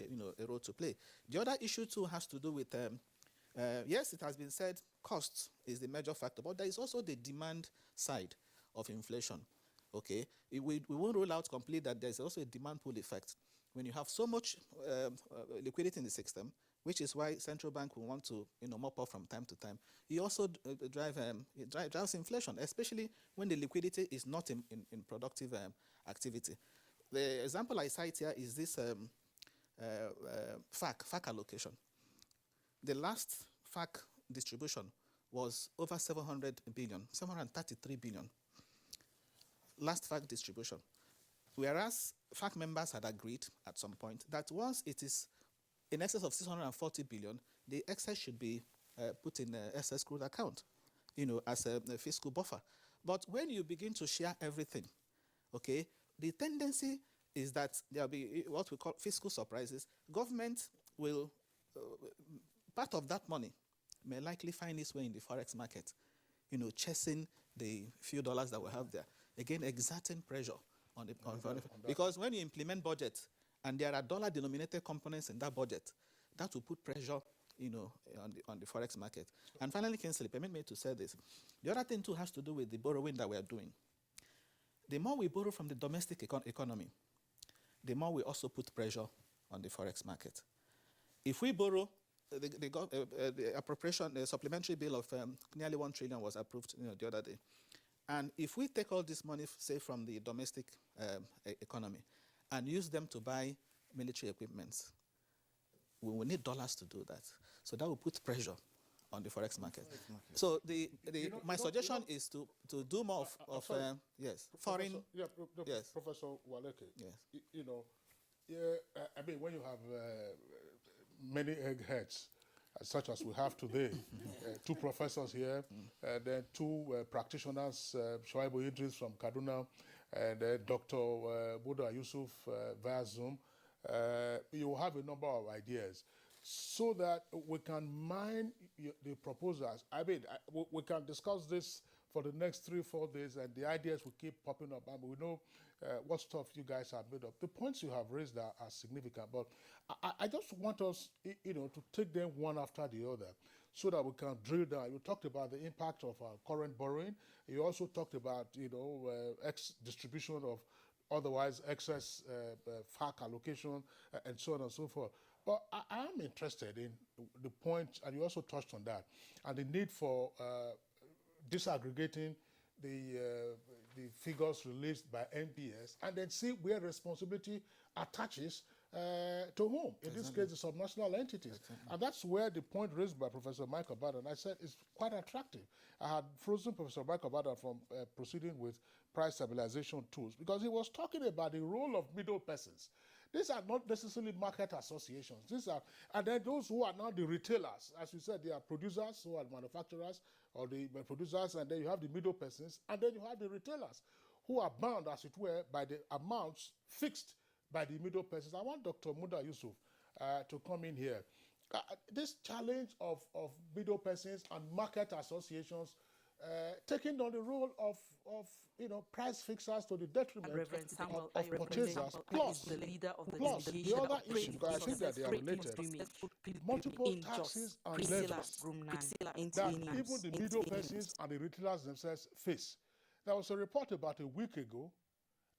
role to play. The other issue too has to do with, yes, it has been said cost is the major factor, but there is also the demand side of inflation. Okay, we won't rule out completely that there's also a demand pull effect. When you have so much liquidity in the system, which is why central bank will want to mop up from time to time, you also drives inflation, especially when the liquidity is not in productive activity. The example I cite here is this FAC allocation. The last FAC distribution was over 733 billion. Last FAC distribution. Whereas FAC members had agreed at some point that once it is in excess of 640 billion, the excess should be put in an excess crude account, as a fiscal buffer. But when you begin to share everything, okay, the tendency is that there will be what we call fiscal surprises. Government will, part of that money may likely find its way in the forex market, chasing the few dollars that we have there. Again, exerting pressure on the because when you implement budget and there are dollar-denominated components in that budget, that will put pressure, on the forex market. And finally, Kingsley, permit me to say this. The other thing too has to do with the borrowing that we are doing. The more we borrow from the domestic economy, the more we also put pressure on the forex market. If we borrow, the appropriation, the supplementary bill of nearly 1 trillion was approved the other day. And if we take all this money, say, from the domestic economy and use them to buy military equipment, we will need dollars to do that. So that will put pressure on the forex market. So my suggestion is to do more of yes, foreign. Yes. Professor Waleke. Yes. I mean, when you have many eggheads, such as we have today, 2 professors here, and then 2 practitioners, Shoaibu Idris from Kaduna, and Dr. Buda Yusuf via Zoom, you have a number of ideas so that we can mine the proposals. I mean, we can discuss this for the next 3-4 days, and the ideas will keep popping up. I mean, we know what stuff you guys have made up. The points you have raised are significant, but I just want us, to take them one after the other so that we can drill down. You talked about the impact of our current borrowing. You also talked about, distribution of otherwise excess FAC allocation and so on and so forth. But I am interested in the point, and you also touched on that, and the need for disaggregating the figures released by NBS and then see where responsibility attaches to whom. In this case, the subnational entities. And that's where the point raised by Professor Michael Baden, I said, is quite attractive. I had frozen Professor Michael Baden from proceeding with price stabilization tools because he was talking about the role of middle persons. These are not necessarily market associations. These are, and then those who are now the retailers, as you said, they are producers who are manufacturers or the producers, and then you have the middle persons, and then you have the retailers who are bound, as it were, by the amounts fixed by the middle persons. I want Dr. Muda Yusuf to come in here. This challenge of middle persons and market associations taking on the role of price fixers to the detriment Reverend Samuel, of purchasers. Plus, the leader of the other issue, because I think that they are related, multiple taxes and levies that even the middle persons and the retailers themselves face. There was a report about a week ago,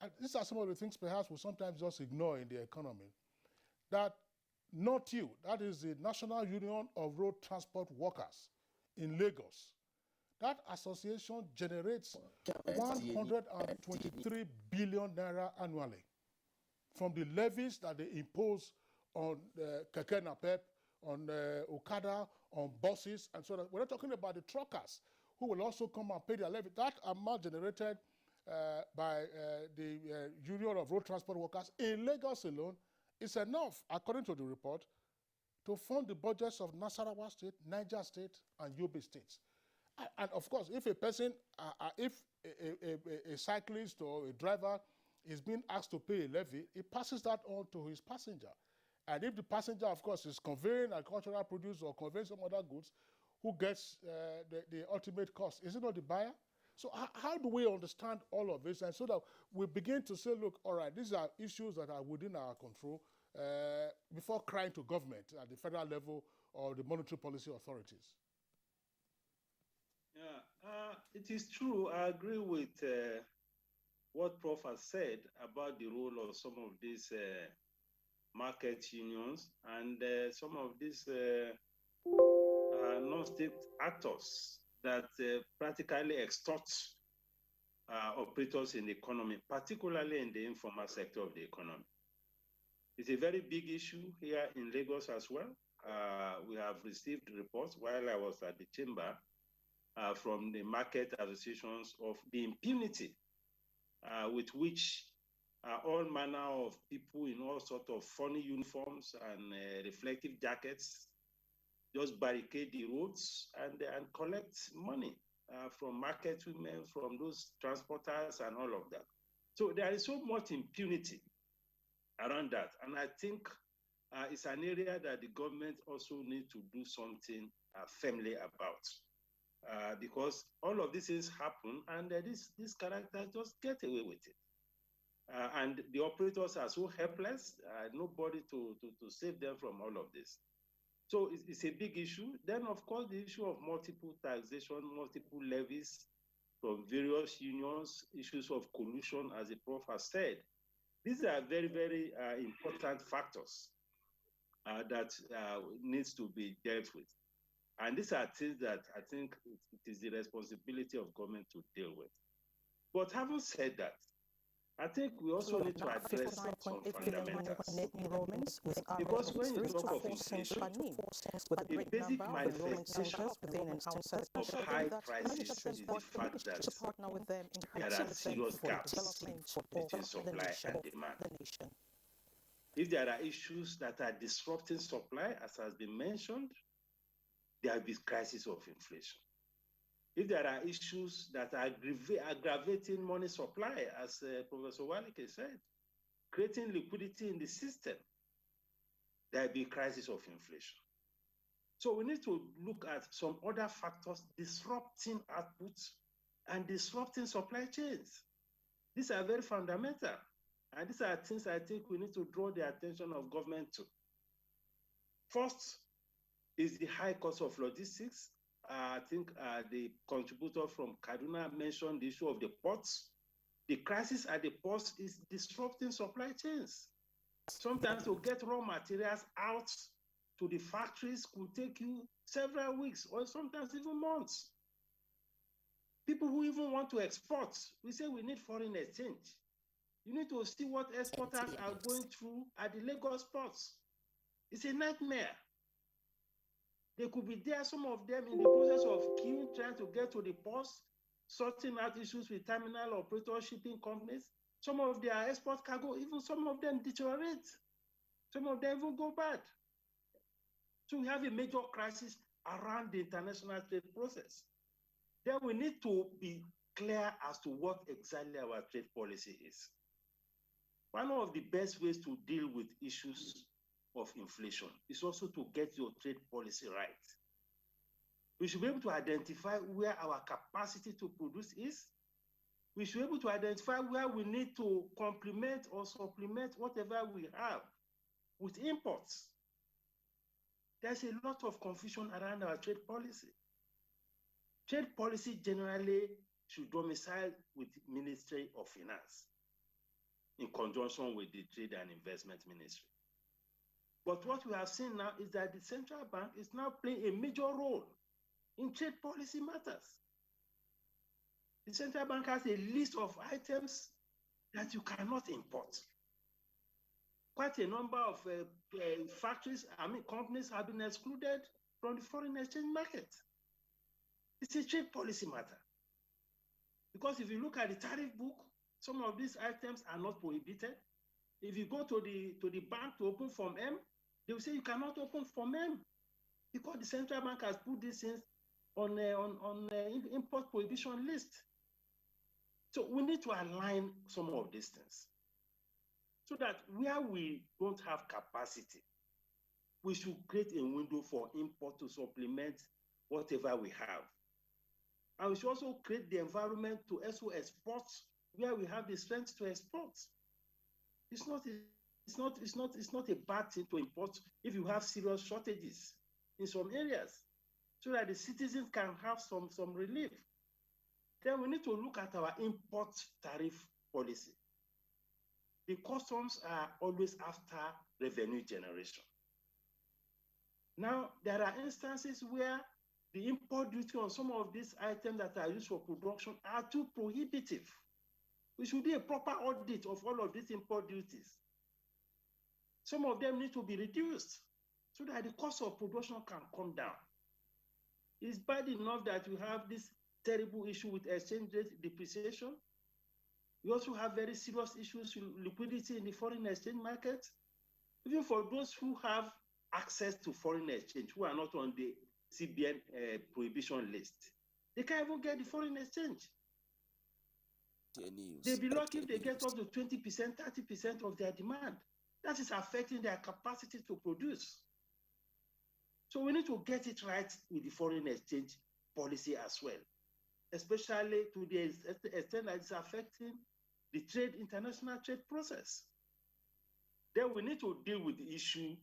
and these are some of the things perhaps we sometimes just ignore in the economy, that NOTU, that is the National Union of Road Transport Workers in Lagos, that association generates 123 billion naira annually from the levies that they impose on Keke Napep, on Okada, on buses, and so on. We're not talking about the truckers who will also come and pay their levy. That amount generated by the Union of Road Transport Workers in Lagos alone is enough, according to the report, to fund the budgets of Nasarawa State, Niger State, and Yobe states. And of course, if a person, if a cyclist or a driver is being asked to pay a levy, he passes that on to his passenger. And if the passenger, of course, is conveying agricultural produce or conveying some other goods, who gets the ultimate cost? Is it not the buyer? So how do we understand all of this? And so that we begin to say, look, all right, these are issues that are within our control before crying to government at the federal level or the monetary policy authorities. Yeah, it is true. I agree with what Prof has said about the role of some of these market unions and some of these non-state actors that practically extort operators in the economy, particularly in the informal sector of the economy. It's a very big issue here in Lagos as well. We have received reports while I was at the chamber from the market associations of the impunity with which all manner of people in all sorts of funny uniforms and reflective jackets just barricade the roads and collect money from market women, from those transporters and all of that. So there is so much impunity around that. And I think it's an area that the government also needs to do something firmly about. Because all of these things happen and these characters just get away with it. And the operators are so helpless, nobody to save them from all of this. So it's a big issue. Then, of course, the issue of multiple taxation, multiple levies from various unions, issues of collusion, as the Prof has said. These are very, very important factors that needs to be dealt with. And these are things that I think it is the responsibility of government to deal with. But having said that, I think we also need to address some fundamentals. Because when you talk of inflation, a basic manifestation of high prices is the fact that there are serious gaps between supply and demand. If there are issues that are disrupting supply, as has been mentioned, there will be crisis of inflation. If there are issues that are aggravating money supply, as Professor Walike said, creating liquidity in the system, there will be crisis of inflation. So we need to look at some other factors disrupting output and disrupting supply chains. These are very fundamental. And these are things I think we need to draw the attention of government to. First is the high cost of logistics. I think the contributor from Kaduna mentioned the issue of the ports. The crisis at the ports is disrupting supply chains. Sometimes to get raw materials out to the factories could take you several weeks or sometimes even months. People who even want to export, we say we need foreign exchange. You need to see what exporters are going through at the Lagos ports. It's a nightmare. They could be there, some of them in the process of queuing, trying to get to the ports, sorting out issues with terminal operators, shipping companies. Some of their export cargo, even some of them deteriorate. Some of them even go bad. So we have a major crisis around the international trade process. Then we need to be clear as to what exactly our trade policy is. One of the best ways to deal with issues of inflation is also to get your trade policy right. We should be able to identify where our capacity to produce is. We should be able to identify where we need to complement or supplement whatever we have with imports. There's a lot of confusion around our trade policy. Trade policy generally should domicile with the Ministry of Finance in conjunction with the Trade and Investment Ministry. But what we have seen now is that the central bank is now playing a major role in trade policy matters. The central bank has a list of items that you cannot import. Quite a number of companies have been excluded from the foreign exchange market. It's a trade policy matter. Because if you look at the tariff book, some of these items are not prohibited. If you go to the bank to open Form M, they will say you cannot open Form M because the central bank has put these things on import prohibition list. So we need to align some of these things so that where we don't have capacity, we should create a window for import to supplement whatever we have. And we should also create the environment to also export where we have the strength to export. It's not a bad thing to import if you have serious shortages in some areas, so that the citizens can have some relief. Then we need to look at our import tariff policy. The customs are always after revenue generation. Now, there are instances where the import duty on some of these items that are used for production are too prohibitive. We should do a proper audit of all of these import duties. Some of them need to be reduced so that the cost of production can come down. It's bad enough that we have this terrible issue with exchange rate depreciation. We also have very serious issues with liquidity in the foreign exchange market. Even for those who have access to foreign exchange, who are not on the CBN prohibition list, they can't even get the foreign exchange. They'll be lucky if they get up to 20%, 30% of their demand. That is affecting their capacity to produce. So we need to get it right with the foreign exchange policy as well, especially to the extent that it's affecting the international trade process. Then we need to deal with the issue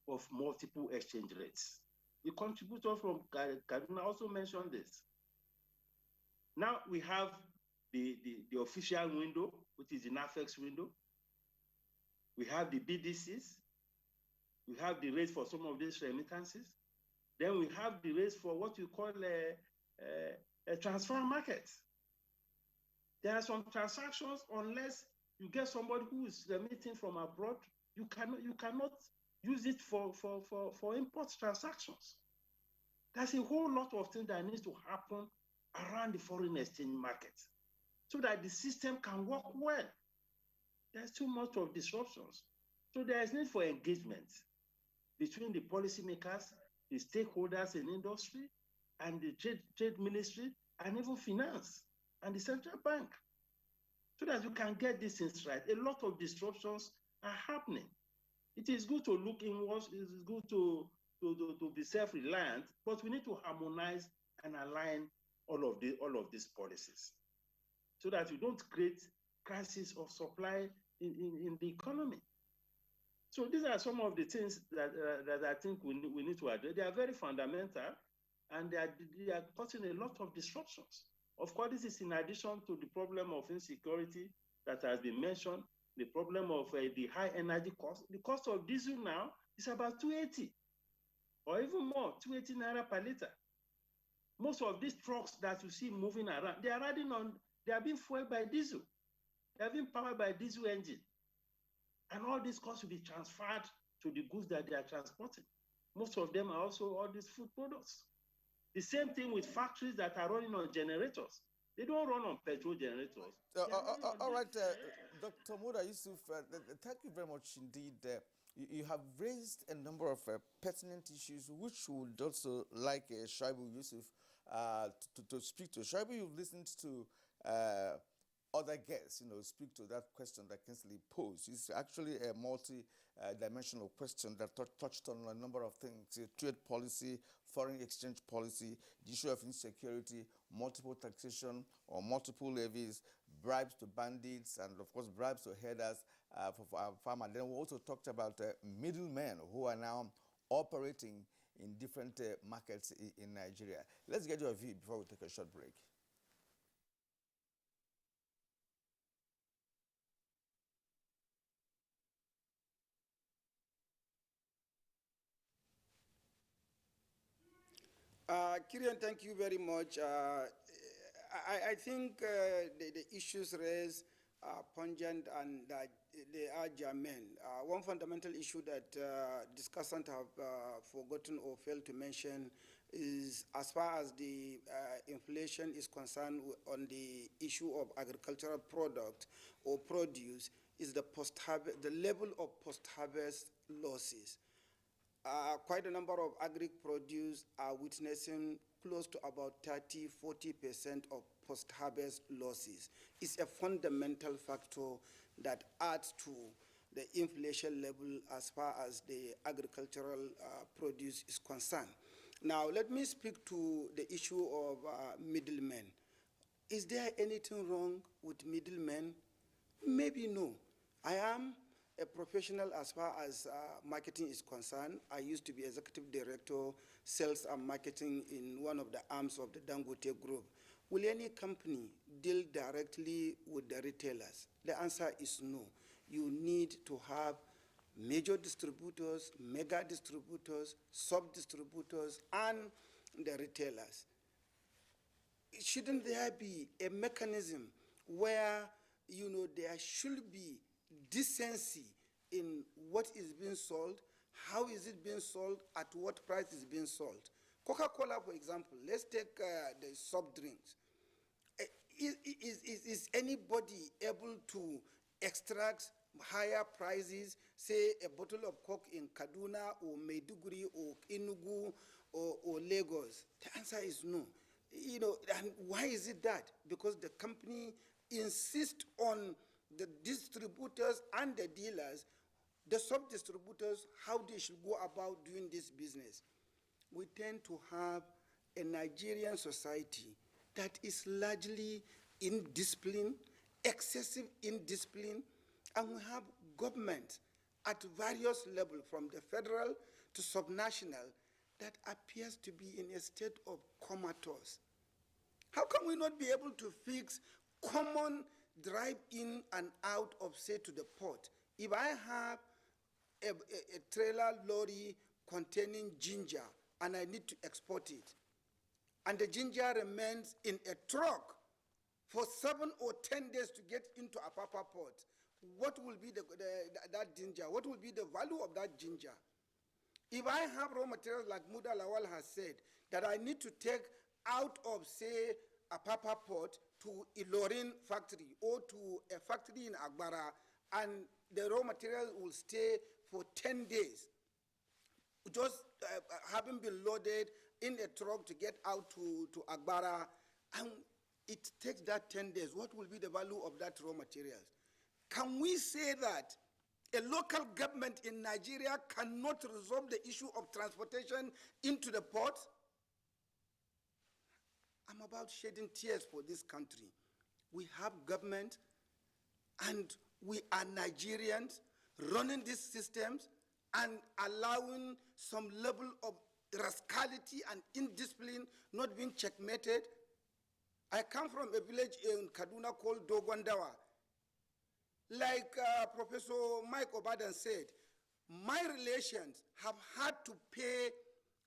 of multiple exchange rates. The contributor from Kaduna also mentioned this. Now we have the official window, which is the NAFEX window. We have the BDCs. We have the rates for some of these remittances. Then we have the rates for what we call a transfer market. There are some transactions, unless you get somebody who is remitting from abroad, you cannot use it for import transactions. There's a whole lot of things that needs to happen around the foreign exchange market so that the system can work well. There's too much of disruptions. So there is need for engagement between the policymakers, the stakeholders in industry, and the trade ministry, and even finance, and the central bank, so that you can get these things right. A lot of disruptions are happening. It is good to look inwards, it is good to be self-reliant, but we need to harmonize and align all of these policies so that we don't create crisis of supply in the economy. So these are some of the things that I think we need to address. They are very fundamental, and they are causing a lot of disruptions. Of course, this is in addition to the problem of insecurity that has been mentioned, the problem of the high energy cost. The cost of diesel now is about 280, or even more, 280 naira per liter. Most of these trucks that you see moving around, they are being fueled by diesel. They are being powered by diesel engine. And all these costs will be transferred to the goods that they are transporting. Most of them are also all these food products. The same thing with factories that are running on generators. They don't run on petrol generators. All right, Dr. Moda Yusuf, thank you very much indeed. You have raised a number of pertinent issues which would also like Shaibu Yusuf to speak to. Shaibu, you've listened to other guests, speak to that question that Kinsley posed. It's actually a multi-dimensional question that touched on a number of things: trade policy, foreign exchange policy, the issue of insecurity, multiple taxation or multiple levies, bribes to bandits, and of course bribes to herders for our farmers. Then we also talked about middlemen who are now operating in different markets in Nigeria. Let's get your view before we take a short break. Kirian, thank you very much. I think the issues raised are pungent and they are germane. One fundamental issue that discussants have forgotten or failed to mention is, as far as the inflation is concerned on the issue of agricultural product or produce, is the level of post-harvest losses. Quite a number of agri-produce are witnessing close to about 30–40% of post-harvest losses. It's a fundamental factor that adds to the inflation level as far as the agricultural produce is concerned. Now, let me speak to the issue of middlemen. Is there anything wrong with middlemen? Maybe no. I am a professional as far as marketing is concerned. I used to be executive director, sales and marketing in one of the arms of the Dangote Group. Will any company deal directly with the retailers? The answer is no. You need to have major distributors, mega distributors, sub-distributors, and the retailers. Shouldn't there be a mechanism where, there should be decency in what is being sold, how is it being sold, at what price is being sold? Coca-Cola, for example, let's take the soft drinks. Is anybody able to extract higher prices, say a bottle of Coke in Kaduna or Maiduguri or Enugu or Lagos? The answer is no. And why is it that? Because the company insists on the distributors and the dealers, the sub-distributors, how they should go about doing this business. We tend to have a Nigerian society that is largely indisciplined, excessive indiscipline, and we have government at various levels, from the federal to subnational, that appears to be in a state of comatose. How can we not be able to fix common drive in and out of, say, to the port? If I have a trailer lorry containing ginger and I need to export it, and the ginger remains in a truck for 7 or 10 days to get into Apapa port, what will be that ginger? What will be the value of that ginger? If I have raw materials, like Muda Lawal has said, that I need to take out of, say, Apapa port to Ilorin factory or to a factory in Agbara, and the raw material will stay for 10 days, just having been loaded in a truck to get out to Agbara, and it takes that 10 days. What will be the value of that raw materials? Can we say that a local government in Nigeria cannot resolve the issue of transportation into the port? I'm about shedding tears for this country. We have government, and we are Nigerians running these systems and allowing some level of rascality and indiscipline not being checkmated. I come from a village in Kaduna called Dogwandawa. Like Professor Mike Obadan said, my relations have had to pay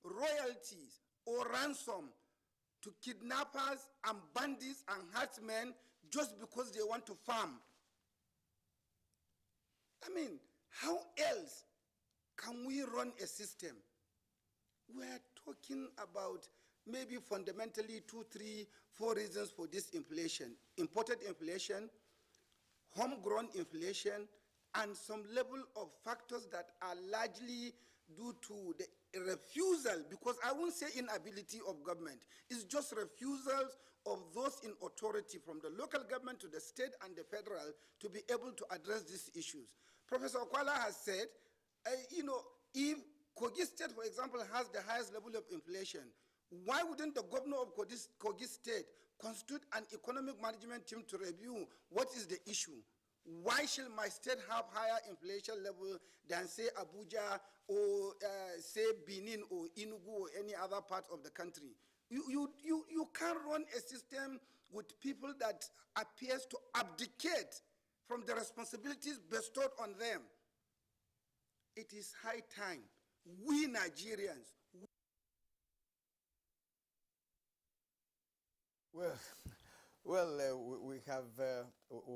royalties or ransom to kidnappers and bandits and herdsmen just because they want to farm. I mean, how else can we run a system? We are talking about maybe fundamentally 2, 3, 4 reasons for this inflation. Imported inflation, homegrown inflation, and some level of factors that are largely due to the refusal, because I won't say inability of government, it's just refusals of those in authority from the local government to the state and the federal to be able to address these issues. Professor Okwala has said, if Kogi State, for example, has the highest level of inflation, why wouldn't the governor of Kogi State constitute an economic management team to review what is the issue? Why shall my state have higher inflation level than, say, Abuja or, say, Benin or Enugu or any other part of the country? You can't run a system with people that appears to abdicate from the responsibilities bestowed on them. It is high time we Nigerians. We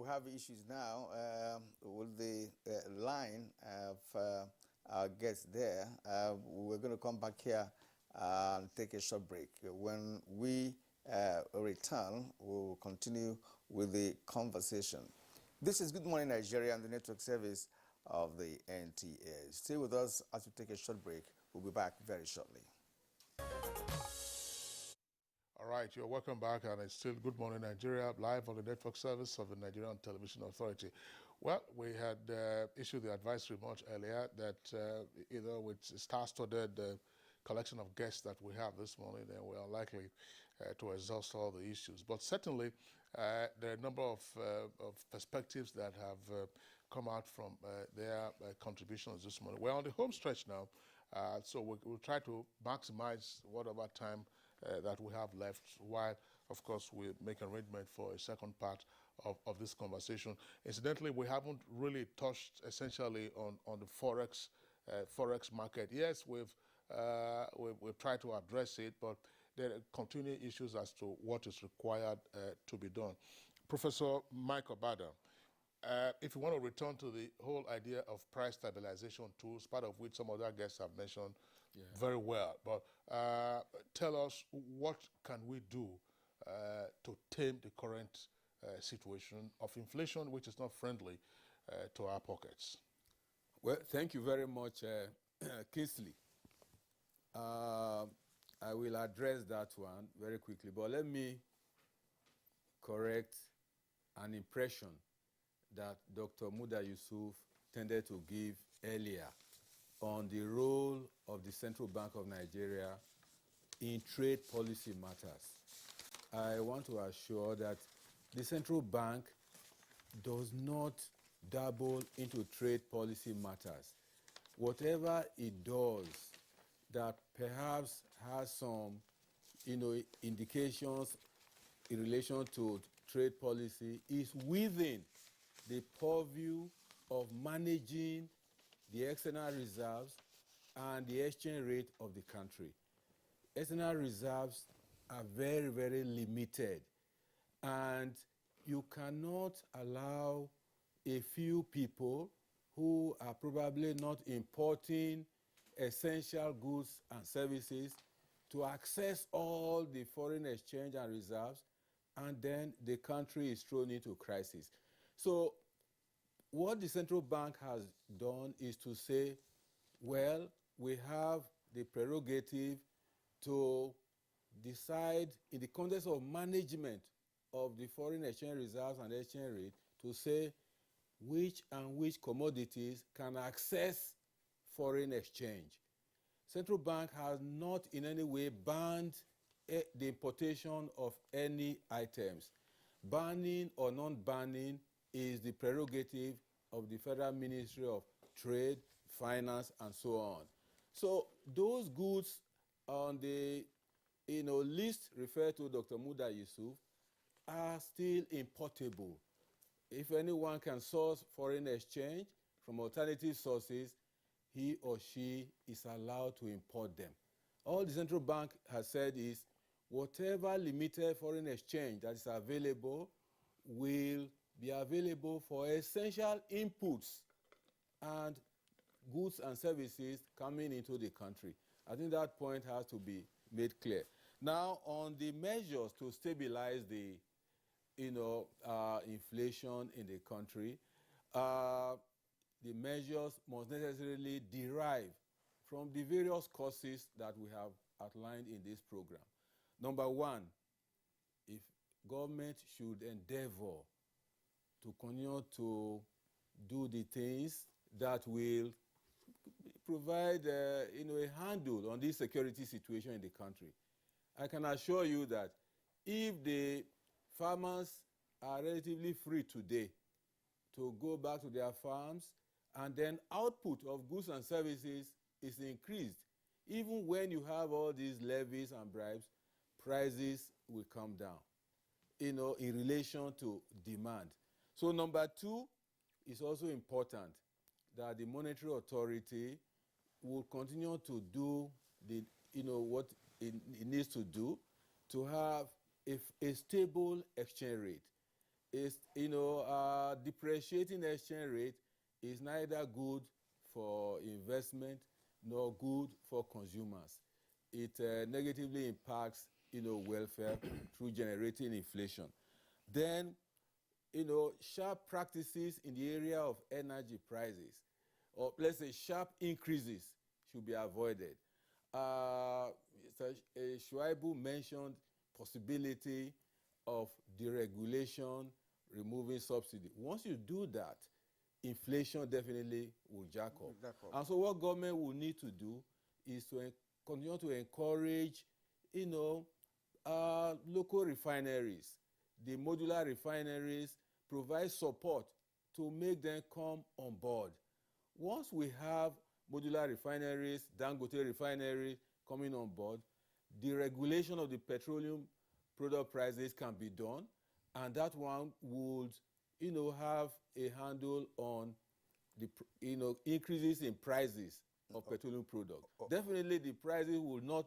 have issues now with the line of our guests there. We're going to come back here and take a short break. When we return, we'll continue with the conversation. This is Good Morning Nigeria and the network service of the NTA. Stay with us as we take a short break. We'll be back very shortly. All right, you're welcome back, and it's still Good Morning Nigeria, live on the network service of the Nigerian Television Authority. Well, we had issued the advisory much earlier that, with star-studded collection of guests that we have this morning, then we are likely to exhaust all the issues. But certainly, there are a number of perspectives that have come out from their contributions this morning. We're on the home stretch now, so we'll try to maximize whatever time that we have left, while, of course, we make arrangement for a second part of this conversation. Incidentally, we haven't really touched essentially on the forex market. Yes, we've tried to address it, but there are continuing issues as to what is required to be done. Professor Mike Obada, if you want to return to the whole idea of price stabilization tools, part of which some other guests have mentioned very well, but tell us, what can we do to tame the current situation of inflation, which is not friendly to our pockets? Well, thank you very much, Kingsley. I will address that one very quickly, but let me correct an impression that Dr. Muda Yusuf tended to give earlier on the role of the Central Bank of Nigeria in trade policy matters. I want to assure that the Central Bank does not dabble into trade policy matters. Whatever it does that perhaps has some, indications in relation to trade policy is within the purview of managing the external reserves and the exchange rate of the country. External reserves are very, very limited, and you cannot allow a few people who are probably not importing essential goods and services to access all the foreign exchange and reserves, and then the country is thrown into crisis. So what the central bank has done is to say, well, we have the prerogative to decide in the context of management of the foreign exchange reserves and exchange rate to say which commodities can access foreign exchange. Central bank has not in any way banned the importation of any items. Banning or non-banning is the prerogative of the Federal Ministry of Trade, Finance, and so on. So those goods on the list referred to Dr. Muda Yusuf are still importable. If anyone can source foreign exchange from alternative sources, he or she is allowed to import them. All the central bank has said is whatever limited foreign exchange that is available will be available for essential inputs and goods and services coming into the country. I think that point has to be made clear. Now, on the measures to stabilize the inflation in the country, the measures must necessarily derive from the various causes that we have outlined in this program. Number one, if government should endeavor to continue to do the things that will provide a handle on this security situation in the country. I can assure you that if the farmers are relatively free today to go back to their farms, and then output of goods and services is increased, even when you have all these levies and bribes, prices will come down, in relation to demand. So number two, is also important that the monetary authority will continue to do what it needs to do to have a stable exchange rate. Depreciating exchange rate is neither good for investment nor good for consumers. It negatively impacts welfare through generating inflation. Then sharp practices in the area of energy prices, or let's say sharp increases, should be avoided. Shuaibu mentioned possibility of deregulation, removing subsidy. Once you do that, inflation definitely will jack up. And so what government will need to do is to continue to encourage, local refineries, the modular refineries, provide support to make them come on board. Once we have modular refineries, Dangote refinery coming on board, the regulation of the petroleum product prices can be done, and that one would, have a handle on the, increases in prices of petroleum products. Definitely, the prices will not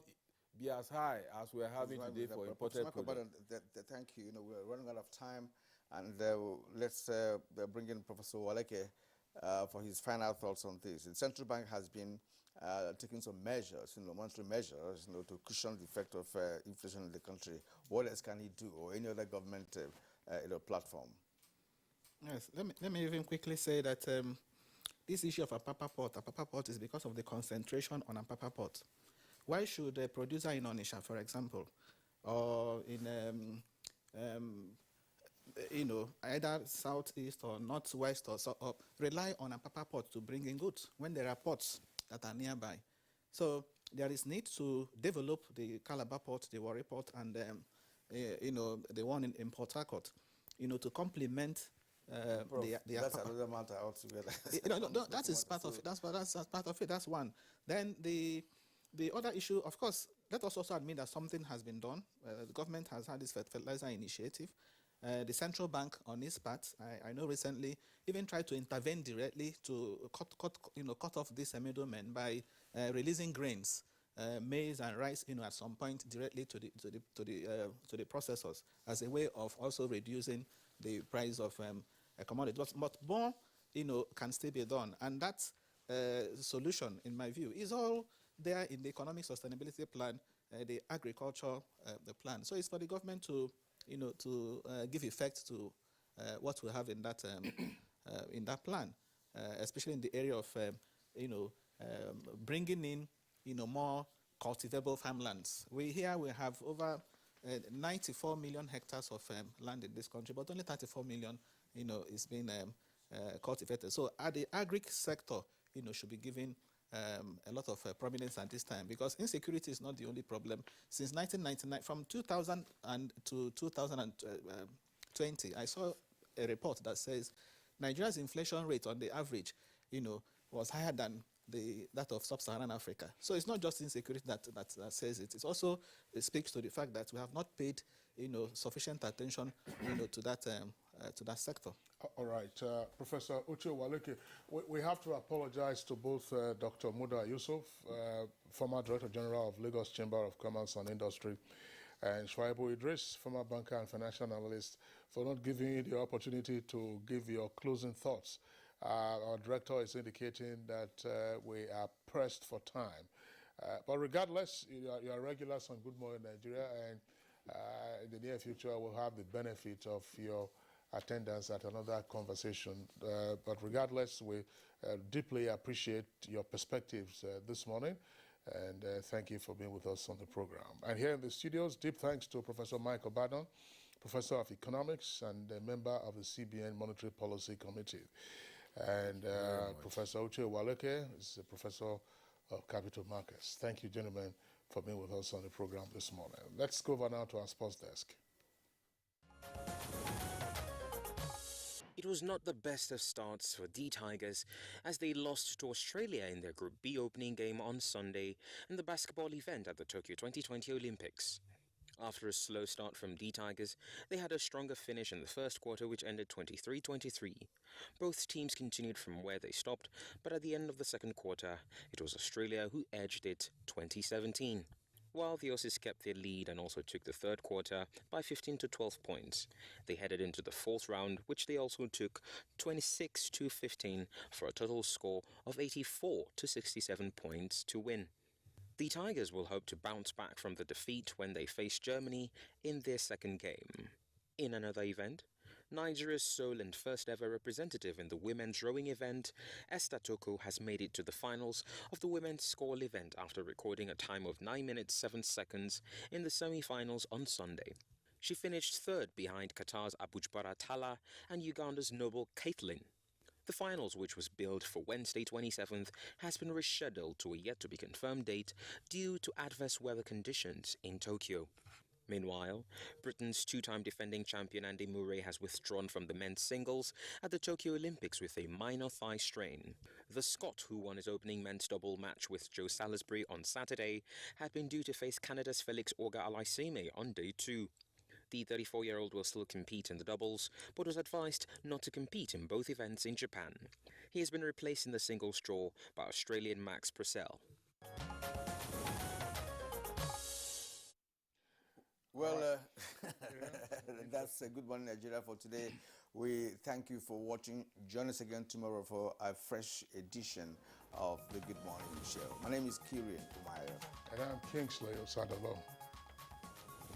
be as high as we're having today for imported products. Thank you. We're running out of time, and let's bring in Professor Waleke for his final thoughts on this. The central bank has been taking some measures, monetary measures, to cushion the effect of inflation in the country. What else can he do, or any other government platform? Yes, let me even quickly say that this issue of Apapa Port is because of the concentration on Apapa Port. Why should a producer in Onitsha, for example, or in either southeast or northwest or rely on Apapa Port to bring in goods when there are ports that are nearby? So there is need to develop the Calabar Port, the Warri Port, and the one in Port Harcourt, to complement that's another matter altogether. That is part of it. That's part of it. That's one. Then the other issue, of course, let us also admit that something has been done. The government has had this fertilizer initiative. The central bank, on its part, I know recently, even tried to intervene directly to cut off this middlemen by releasing grains, maize and rice, at some point directly to the processors as a way of also reducing the price of a commodity. But more, can still be done, and that solution, in my view, is all there in the economic sustainability plan, the agriculture the plan. So it's for the government to give effect to what we have in that plan, especially in the area of bringing in more cultivable farmlands. We have over 94 million hectares of land in this country, but only 34 million is being cultivated. So the agri sector should be given a lot of prominence at this time, because insecurity is not the only problem. Since 1999, from 2000 to 2020, I saw a report that says Nigeria's inflation rate on the average, was higher than that of sub-Saharan Africa. So it's not just insecurity that says it. It also speaks to the fact that we have not paid, sufficient attention, to that sector. All right, Professor Uche Waleke, we have to apologize to both Dr. Muda Yusuf, former Director General of Lagos Chamber of Commerce and Industry, and Shuaibu Idris, former banker and financial analyst, for not giving you the opportunity to give your closing thoughts. Our director is indicating that we are pressed for time. But regardless, you are regulars on Good Morning Nigeria, and in the near future, we'll have the benefit of your attendance at another conversation. But regardless, we deeply appreciate your perspectives this morning, and thank you for being with us on the program. And here in the studios, deep thanks to Professor Mike Obadan, Professor of Economics and a member of the CBN Monetary Policy Committee. And Professor Uche Waleke is a Professor of Capital Markets. Thank you, gentlemen, for being with us on the program this morning. Let's go over now to our sports desk. It was not the best of starts for the Tigers as they lost to Australia in their Group B opening game on Sunday in the basketball event at the Tokyo 2020 Olympics. After a slow start from the Tigers, they had a stronger finish in the first quarter, which ended 23-23. Both teams continued from where they stopped, but at the end of the second quarter, it was Australia who edged it 2017. While the Aussies kept their lead and also took the third quarter by 15 to 12 points, they headed into the fourth round, which they also took 26-15 for a total score of 84 to 67 points to win. The Tigers will hope to bounce back from the defeat when they face Germany in their second game. In another event, Nigeria's sole and first ever representative in the women's rowing event, Esther Toko, has made it to the finals of the women's scull event after recording a time of 9 minutes 7 seconds in the semi-finals on Sunday. She finished third behind Qatar's Abuja Tala and Uganda's Noble Caitlin. The finals, which was billed for Wednesday 27th, has been rescheduled to a yet-to-be-confirmed date due to adverse weather conditions in Tokyo. Meanwhile, Britain's two-time defending champion Andy Murray has withdrawn from the men's singles at the Tokyo Olympics with a minor thigh strain. The Scot, who won his opening men's double match with Joe Salisbury on Saturday, had been due to face Canada's Felix Auger-Aliassime on day 2. The 34-year-old will still compete in the doubles, but was advised not to compete in both events in Japan. He has been replaced in the singles draw by Australian Max Purcell. Well, that's a good one, Nigeria, for today. We thank you for watching. Join us again tomorrow for a fresh edition of the Good Morning Show. My name is Kirian Umayo. And I'm Kingsley Osadolo.